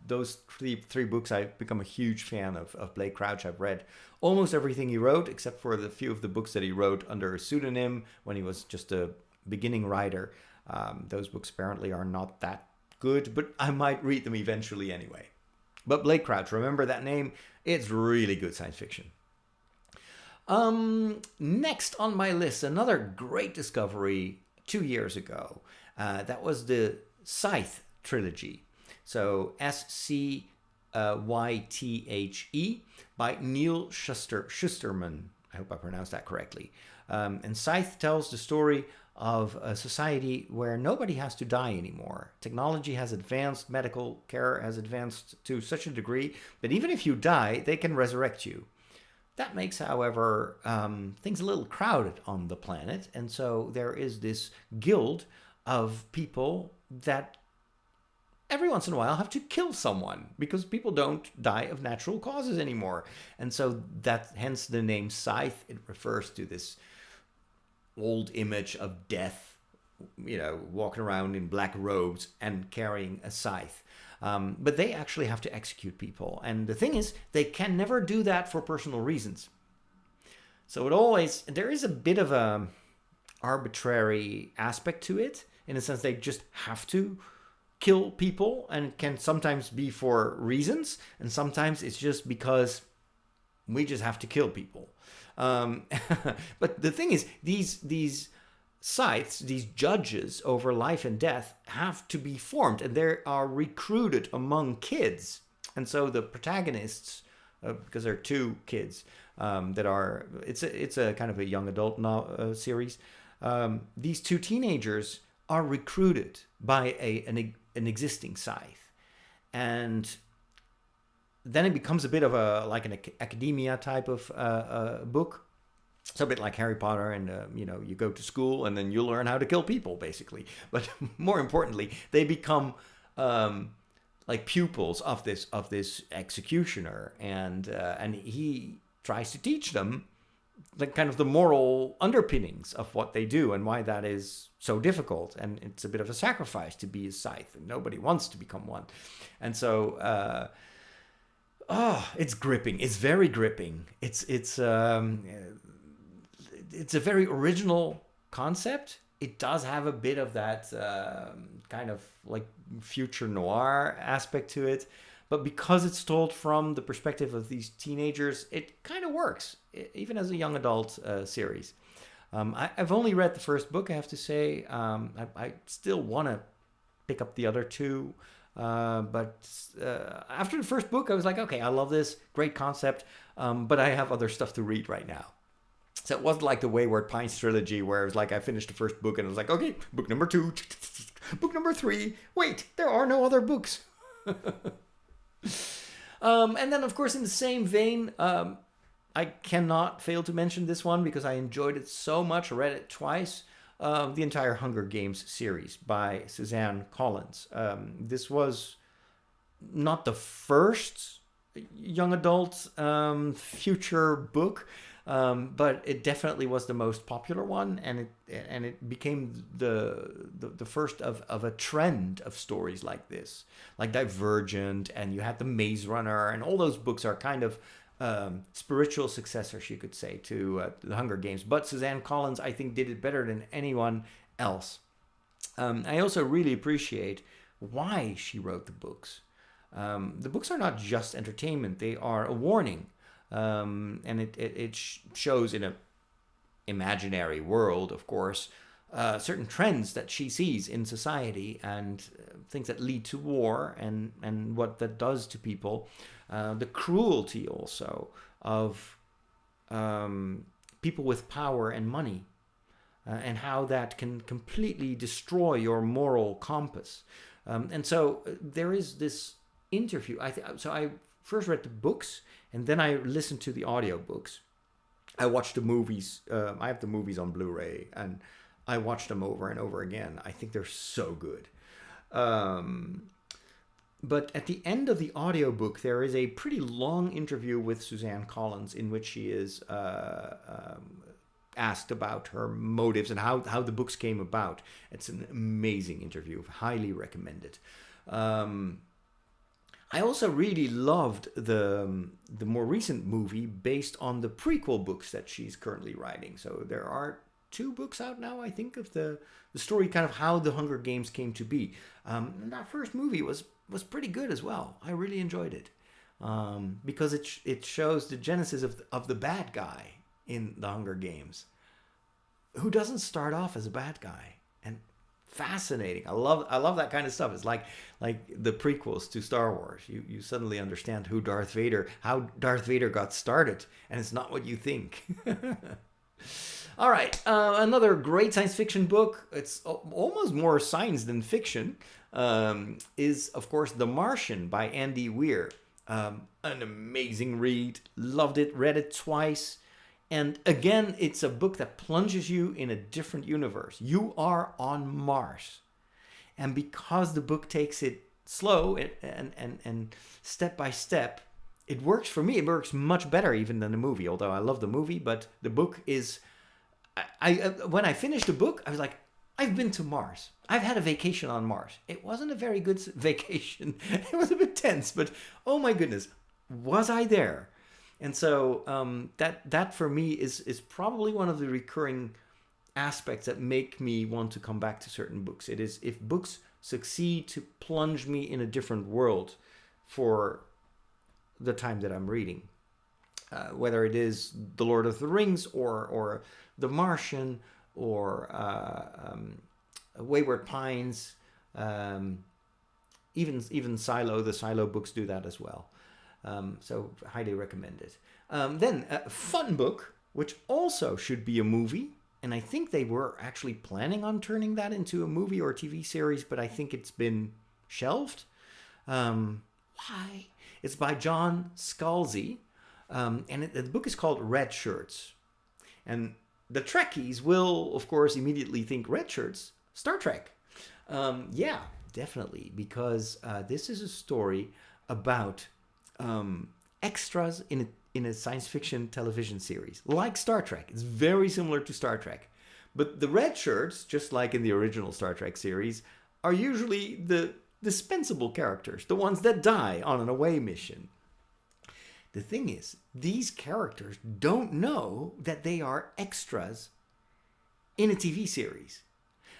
those three books, I've become a huge fan of Blake Crouch. I've read almost everything he wrote, except for the few of the books that he wrote under a pseudonym when he was just a beginning writer. Those books apparently are not that good, but I might read them eventually anyway. But Blake Crouch, remember that name? It's really good science fiction. Next on my list, another great discovery 2 years ago. That was the Scythe trilogy. So Scythe by Neil Shusterman. I hope I pronounced that correctly. And Scythe tells the story of a society where nobody has to die anymore. Technology has advanced, medical care has advanced to such a degree that even if you die, they can resurrect you. That makes, however, things a little crowded on the planet. And so there is this guild of people that every once in a while have to kill someone because people don't die of natural causes anymore. And so hence the name Scythe. It refers to this old image of death, walking around in black robes and carrying a scythe. But they actually have to execute people. And the thing is, they can never do that for personal reasons. So there is a bit of a arbitrary aspect to it, in a sense they just have to kill people, and it can sometimes be for reasons, and sometimes it's just because we just have to kill people. But the thing is, these scythes, these judges over life and death, have to be formed, and they are recruited among kids. And so the protagonists, because there are 2 kids it's a kind of a young adult series. These 2 teenagers are recruited by an existing scythe, and then it becomes a bit of an academia type of book. It's a bit like Harry Potter, and you go to school and then you learn how to kill people, basically. But more importantly, they become like pupils of this executioner, and he tries to teach them like kind of the moral underpinnings of what they do and why that is so difficult. And it's a bit of a sacrifice to be a scythe, and nobody wants to become one. And so it's gripping. It's very gripping. It's a very original concept. It does have a bit of that kind of like future noir aspect to it, but because it's told from the perspective of these teenagers, it kind of works, even as a young adult series. I've only read the first book, I have to say. I still want to pick up the other two. But after the first book, I was like, okay, I love this. Great concept. But I have other stuff to read right now. So it wasn't like the Wayward Pines trilogy where it was like I finished the first book and I was like, okay, book number 2, book number 3. Wait, there are no other books. And then, of course, in the same vein, I cannot fail to mention this one because I enjoyed it so much. I read it twice. The entire Hunger Games series by Suzanne Collins. This was not the first young adult future book, but it definitely was the most popular one, and it became the first of a trend of stories like this, like Divergent, and you had the Maze Runner, and all those books are kind of spiritual successors, you could say, to the Hunger Games. But Suzanne Collins, I think, did it better than anyone else. I also really appreciate why she wrote the books. The books are not just entertainment; they are a warning, and it shows in a imaginary world, of course, certain trends that she sees in society and things that lead to war and what that does to people. The cruelty also of people with power and money, and how that can completely destroy your moral compass. And so there is this interview. So I first read the books and then I listened to the audiobooks. I watched the movies. I have the movies on Blu-ray and I watched them over and over again. I think they're so good. But at the end of the audiobook, there is a pretty long interview with Suzanne Collins in which she is asked about her motives and how the books came about. It's an amazing interview. Highly recommend it. I also really loved the more recent movie based on the prequel books that she's currently writing. So there are 2 books out now, I think, of the story, kind of how the Hunger Games came to be. And that first movie was pretty good as well. I really enjoyed it because it shows the genesis of the bad guy in the Hunger Games, who doesn't start off as a bad guy. And fascinating. I love that kind of stuff. It's like the prequels to Star Wars. You suddenly understand how Darth Vader got started, and it's not what you think. All right, another great science fiction book. It's almost more science than fiction. Is, of course, The Martian by Andy Weir. An amazing read. Loved it. Read it twice. And again, it's a book that plunges you in a different universe. You are on Mars. And because the book takes it slow and step by step, it works for me. It works much better even than the movie, although I love the movie. But the book is... when I finished the book, I was like, I've been to Mars. I've had a vacation on Mars. It wasn't a very good vacation. It was a bit tense, but oh my goodness, was I there? And so that for me is probably one of the recurring aspects that make me want to come back to certain books. It is if books succeed to plunge me in a different world for the time that I'm reading. Whether it is The Lord of the Rings or The Martian or Wayward Pines, even Silo. The Silo books do that as well. So highly recommend it. Then a fun book, which also should be a movie. And I think they were actually planning on turning that into a movie or TV series, but I think it's been shelved. Why? It's by John Scalzi. And the book is called Red Shirts. And the Trekkies will, of course, immediately think Red Shirts, Star Trek. Yeah, definitely, because this is a story about extras in a science fiction television series, like Star Trek. It's very similar to Star Trek. But the Red Shirts, just like in the original Star Trek series, are usually the dispensable characters, the ones that die on an away mission. The thing is, these characters don't know that they are extras in a TV series.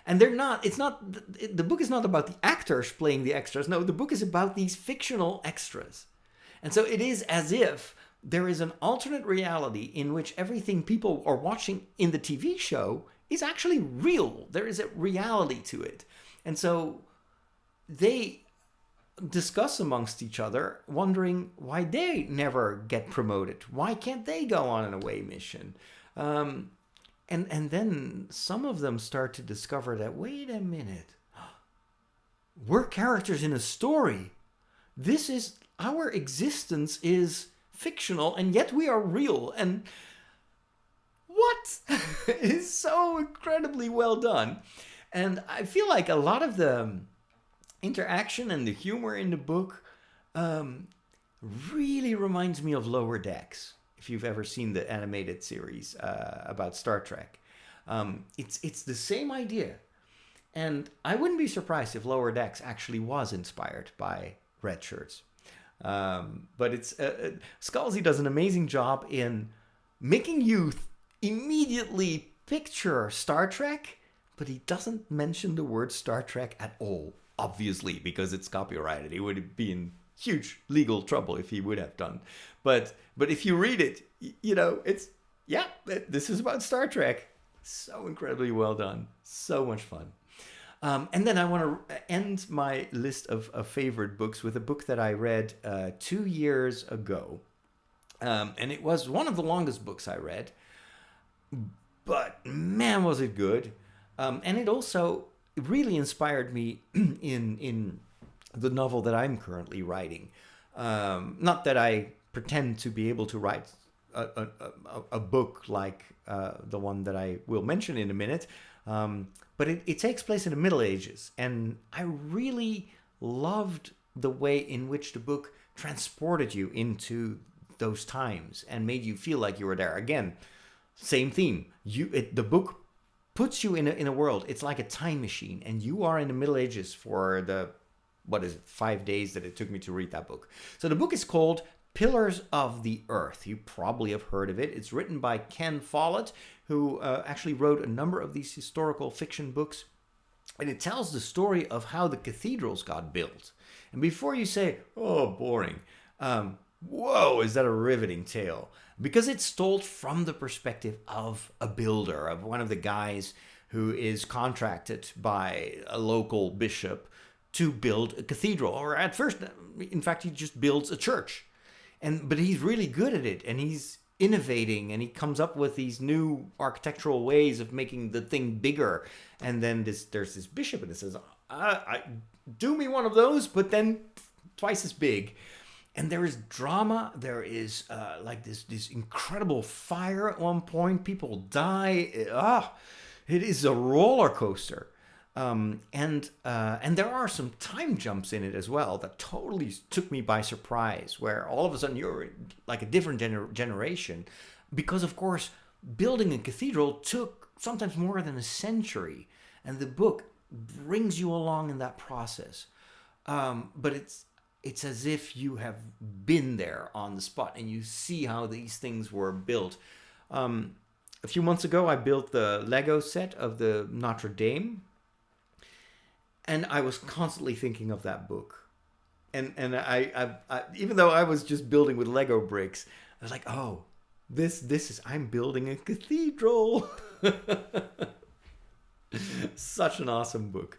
And they're not, it's not, the book is not about the actors playing the extras. No, the book is about these fictional extras. And so it is as if there is an alternate reality in which everything people are watching in the TV show is actually real. There is a reality to it. And so they discuss amongst each other, wondering why they never get promoted. Why can't they go on an away mission? And then some of them start to discover that, wait a minute, we're characters in a story. This is, our existence is fictional, and yet we are real. And what? It is so incredibly well done. And I feel like a lot of the interaction and the humor in the book really reminds me of Lower Decks. If you've ever seen the animated series about Star Trek. It's the same idea. And I wouldn't be surprised if Lower Decks actually was inspired by Red Shirts. But it's Scalzi does an amazing job in making you immediately picture Star Trek, but he doesn't mention the word Star Trek at all, obviously, because it's copyrighted. He would be in huge legal trouble if he would have done. But if you read it, you know, it's, yeah, this is about Star Trek. So incredibly well done. So much fun. And then I want to end my list of favorite books with a book that I read 2 years ago. And it was one of the longest books I read. But man, was it good. And it also really inspired me in the novel that I'm currently writing. Not that I pretend to be able to write a book like the one that I will mention in a minute, but it takes place in the Middle Ages, and I really loved the way in which the book transported you into those times and made you feel like you were there. Again, same theme. The book puts you in a world. It's like a time machine, and you are in the Middle Ages for the 5 days that it took me to read that book. So the book is called Pillars of the Earth. You probably have heard of it. It's written by Ken Follett, who actually wrote a number of these historical fiction books. And it tells the story of how the cathedrals got built. And before you say, oh, boring, whoa, is that a riveting tale? Because it's told from the perspective of a builder, of one of the guys who is contracted by a local bishop to build a cathedral. Or at first, in fact, he just builds a church. But he's really good at it, and he's innovating, and he comes up with these new architectural ways of making the thing bigger. And then there's this bishop, and it says, do me one of those, but then twice as big. And there is drama. There is like this incredible fire at one point. People die. It is a roller coaster. And there are some time jumps in it as well that totally took me by surprise, where all of a sudden you're like a different generation. Because, of course, building a cathedral took sometimes more than a century. And the book brings you along in that process. But it's as if you have been there on the spot and you see how these things were built. A few months ago, I built the Lego set of the Notre Dame. And I was constantly thinking of that book. And I even though I was just building with Lego bricks, I was like, oh, this is, I'm building a cathedral. Such an awesome book.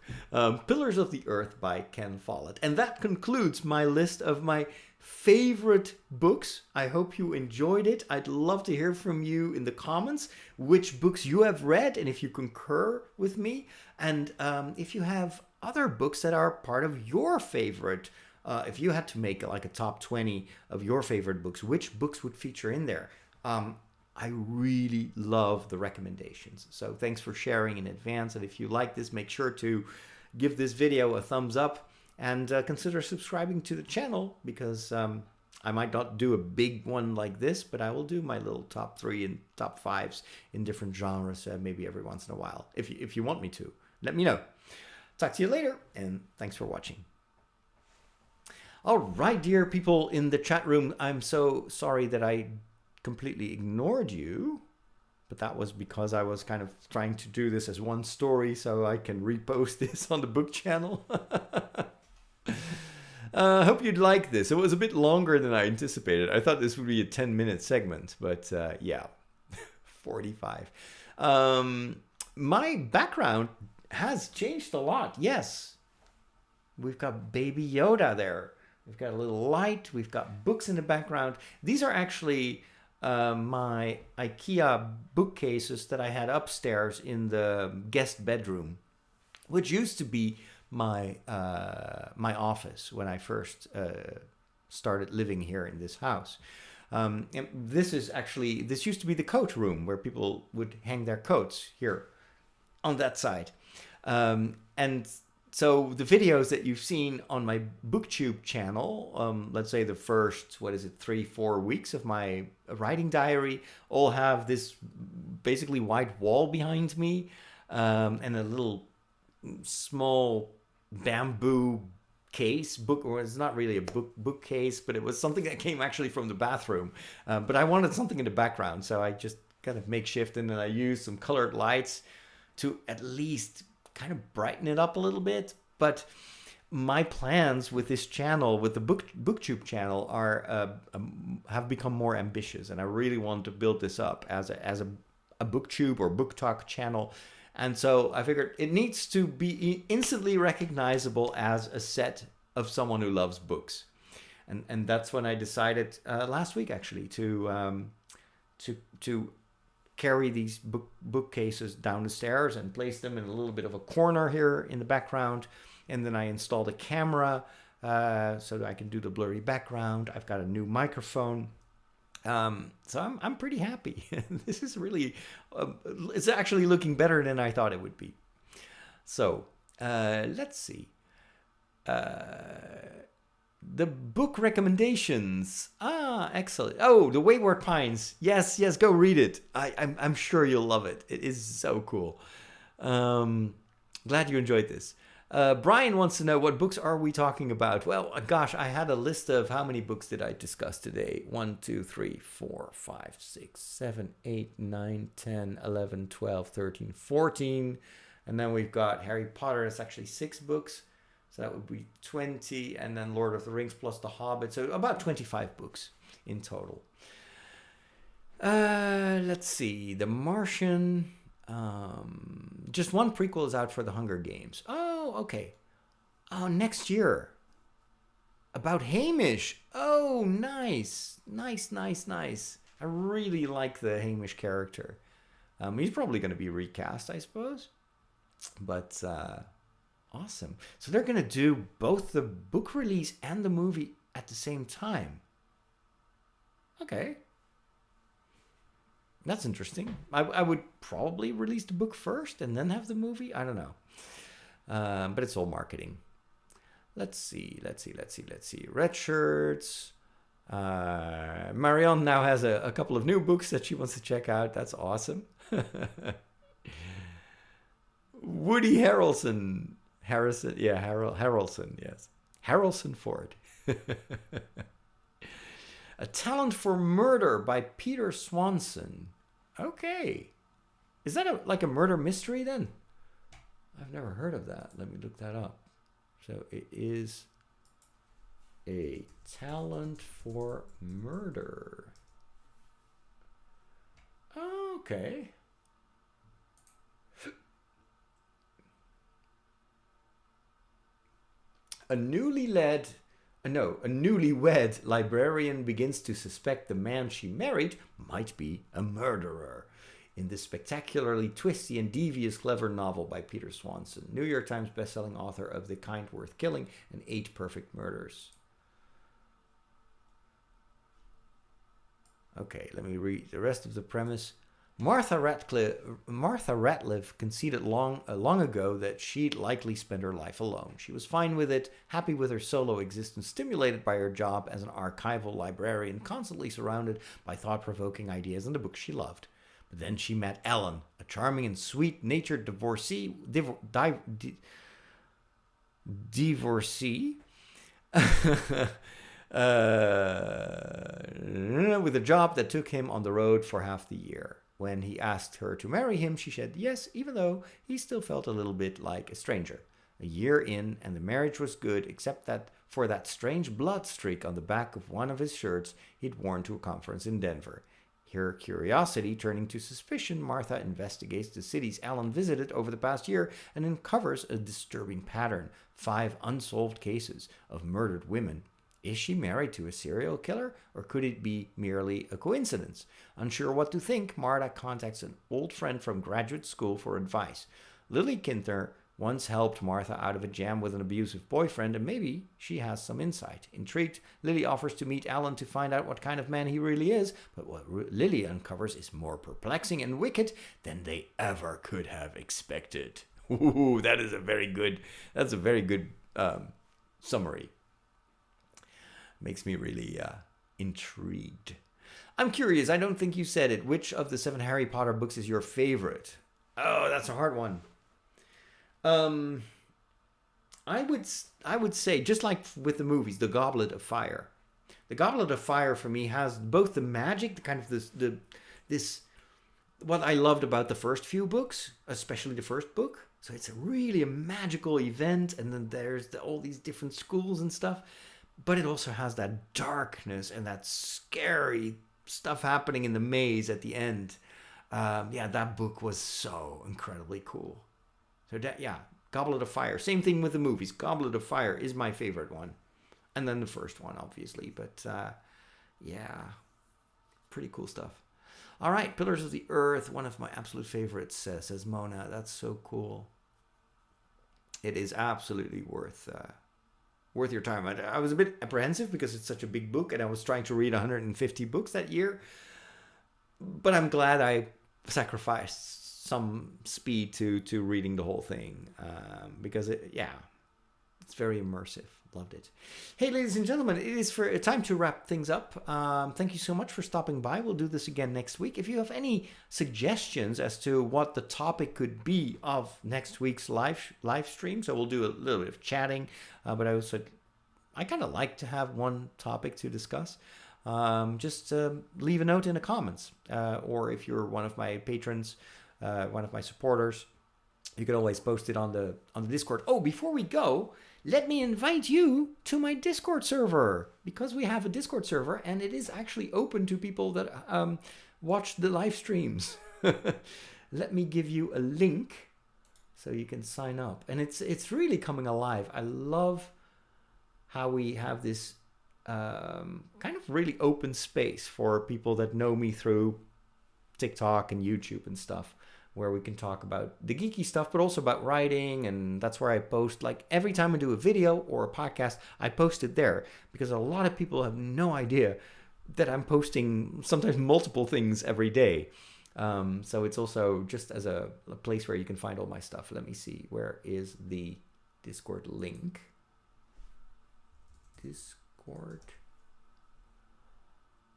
Pillars of the Earth by Ken Follett. And that concludes my list of my favorite books. I hope you enjoyed it. I'd love to hear from you in the comments which books you have read and if you concur with me. And if you have other books that are part of your favorite, if you had to make like a top 20 of your favorite books, which books would feature in there? I really love the recommendations. So thanks for sharing in advance. And if you like this, make sure to give this video a thumbs up and consider subscribing to the channel, because I might not do a big one like this, but I will do my little top 3 and top 5s in different genres maybe every once in a while. If you want me to, let me know. Talk to you later, and thanks for watching. All right, dear people in the chat room, I'm so sorry that I completely ignored you, but that was because I was kind of trying to do this as one story so I can repost this on the book channel. I hope you'd like this. It was a bit longer than I anticipated. I thought this would be a 10-minute segment, but yeah, 45. My background has changed a lot. Yes, we've got Baby Yoda there. We've got a little light. We've got books in the background. These are actually my IKEA bookcases that I had upstairs in the guest bedroom, which used to be my office when I first started living here in this house. And this used to be the coat room where people would hang their coats here on that side. And so the videos that you've seen on my BookTube channel, let's say the first, 3-4 weeks of my writing diary, all have this basically white wall behind me, and a little small bamboo case book, or it's not really a bookcase, but it was something that came actually from the bathroom. But I wanted something in the background, so I just kind of makeshift, and then I used some colored lights to at least kind of brighten it up a little bit. But my plans with this channel, with the BookTube channel, are have become more ambitious, and I really want to build this up as a BookTube or Book Talk channel. And so I figured it needs to be instantly recognizable as a set of someone who loves books. And that's when I decided last week actually to carry these bookcases down the stairs and place them in a little bit of a corner here in the background. And then I installed a camera so that I can do the blurry background. I've got a new microphone. So I'm pretty happy. This is really, it's actually looking better than I thought it would be. So let's see. The book recommendations. Excellent. Oh, The Wayward Pines. Yes, go read it. I'm sure you'll love it. It is so cool. Glad you enjoyed this. Brian wants to know, what books are we talking about? Well, gosh, I had a list of how many books did I discuss today? 1, 2, 3, 4, 5, 6, 7, 8, 9, 10, 11, 12, 13, 14. And then we've got Harry Potter. It's actually 6 books. So that would be 20. And then Lord of the Rings plus The Hobbit. So about 25 books in total. Let's see. The Martian. Just one prequel is out for The Hunger Games. Oh, okay. Oh, next year. About Hamish. Oh, nice. Nice. I really like the Hamish character. He's probably going to be recast, I suppose. But awesome. So they're going to do both the book release and the movie at the same time. Okay. That's interesting. I would probably release the book first and then have the movie. I don't know. But it's all marketing. Let's see. Red Shirts. Marion now has a couple of new books that she wants to check out. That's awesome. Woody Harrelson. Harrelson, yes. Harrelson Ford. A Talent for Murder by Peter Swanson. Okay. Is that like a murder mystery then? I've never heard of that. Let me look that up. So it is A Talent for Murder. Okay. A newlywed librarian begins to suspect the man she married might be a murderer in this spectacularly twisty and devious clever novel by Peter Swanson, New York Times bestselling author of The Kind Worth Killing and 8 Perfect Murders. Okay, let me read the rest of the premise. Martha Ratliff conceded long ago that she'd likely spend her life alone. She was fine with it, happy with her solo existence, stimulated by her job as an archival librarian, constantly surrounded by thought-provoking ideas and the books she loved. But then she met Ellen, a charming and sweet-natured divorcee With a job that took him on the road for half the year. When he asked her to marry him, she said yes, even though he still felt a little bit like a stranger. A year in, and the marriage was good, except that for that strange blood streak on the back of one of his shirts he'd worn to a conference in Denver. Her curiosity turning to suspicion, Martha investigates the cities Alan visited over the past year and uncovers a disturbing pattern: 5 unsolved cases of murdered women. Is she married to a serial killer, or could it be merely a coincidence? Unsure what to think, Martha contacts an old friend from graduate school for advice. Lily Kintner once helped Martha out of a jam with an abusive boyfriend, and maybe she has some insight. Intrigued, Lily offers to meet Alan to find out what kind of man he really is, but what Lily uncovers is more perplexing and wicked than they ever could have expected. Ooh, that's a very good summary. Makes me really intrigued. I'm curious, I don't think you said it. Which of the 7 Harry Potter books is your favorite? Oh, that's a hard one. I would say, just like with the movies, The Goblet of Fire. The Goblet of Fire for me has both the magic, the kind of this what I loved about the first few books, especially the first book. So it's really a magical event, and then there's all these different schools and stuff. But it also has that darkness and that scary stuff happening in the maze at the end. That book was so incredibly cool. So Goblet of Fire. Same thing with the movies. Goblet of Fire is my favorite one. And then the first one, obviously. But pretty cool stuff. All right, Pillars of the Earth, one of my absolute favorites, says Mona. That's so cool. It is absolutely worth your time. I was a bit apprehensive because it's such a big book, and I was trying to read 150 books that year. But I'm glad I sacrificed some speed to reading the whole thing, because it's very immersive. Loved it. Hey, ladies and gentlemen, it is time to wrap things up. Thank you so much for stopping by. We'll do this again next week. If you have any suggestions as to what the topic could be of next week's live stream, so we'll do a little bit of chatting, but I kind of like to have one topic to discuss. Just leave a note in the comments, or if you're one of my patrons, one of my supporters, you can always post it on the Discord. Oh, before we go, let me invite you to my Discord server, because we have a Discord server and it is actually open to people that watch the live streams. Let me give you a link so you can sign up, and it's really coming alive. I love how we have this kind of really open space for people that know me through TikTok and YouTube and stuff, where we can talk about the geeky stuff, but also about writing. And that's where I post, like, every time I do a video or a podcast, I post it there, because a lot of people have no idea that I'm posting sometimes multiple things every day. So it's also just as a place where you can find all my stuff. Let me see, where is the Discord link? Discord.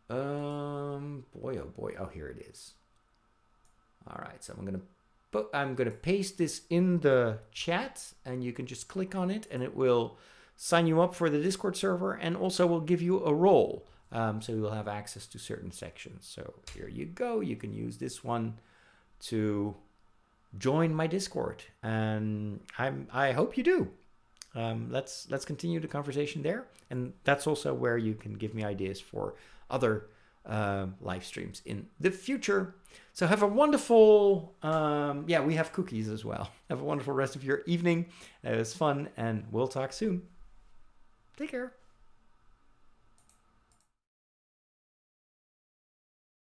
Boy, oh boy. Oh, here it is. All right, so I'm gonna paste this in the chat, and you can just click on it, and it will sign you up for the Discord server, and also will give you a role, so you'll have access to certain sections. So here you go. You can use this one to join my Discord, and I hope you do. Let's continue the conversation there, and that's also where you can give me ideas for other live streams in the future. So have a wonderful, we have cookies as well. Have a wonderful rest of your evening. It was fun, and we'll talk soon. Take care.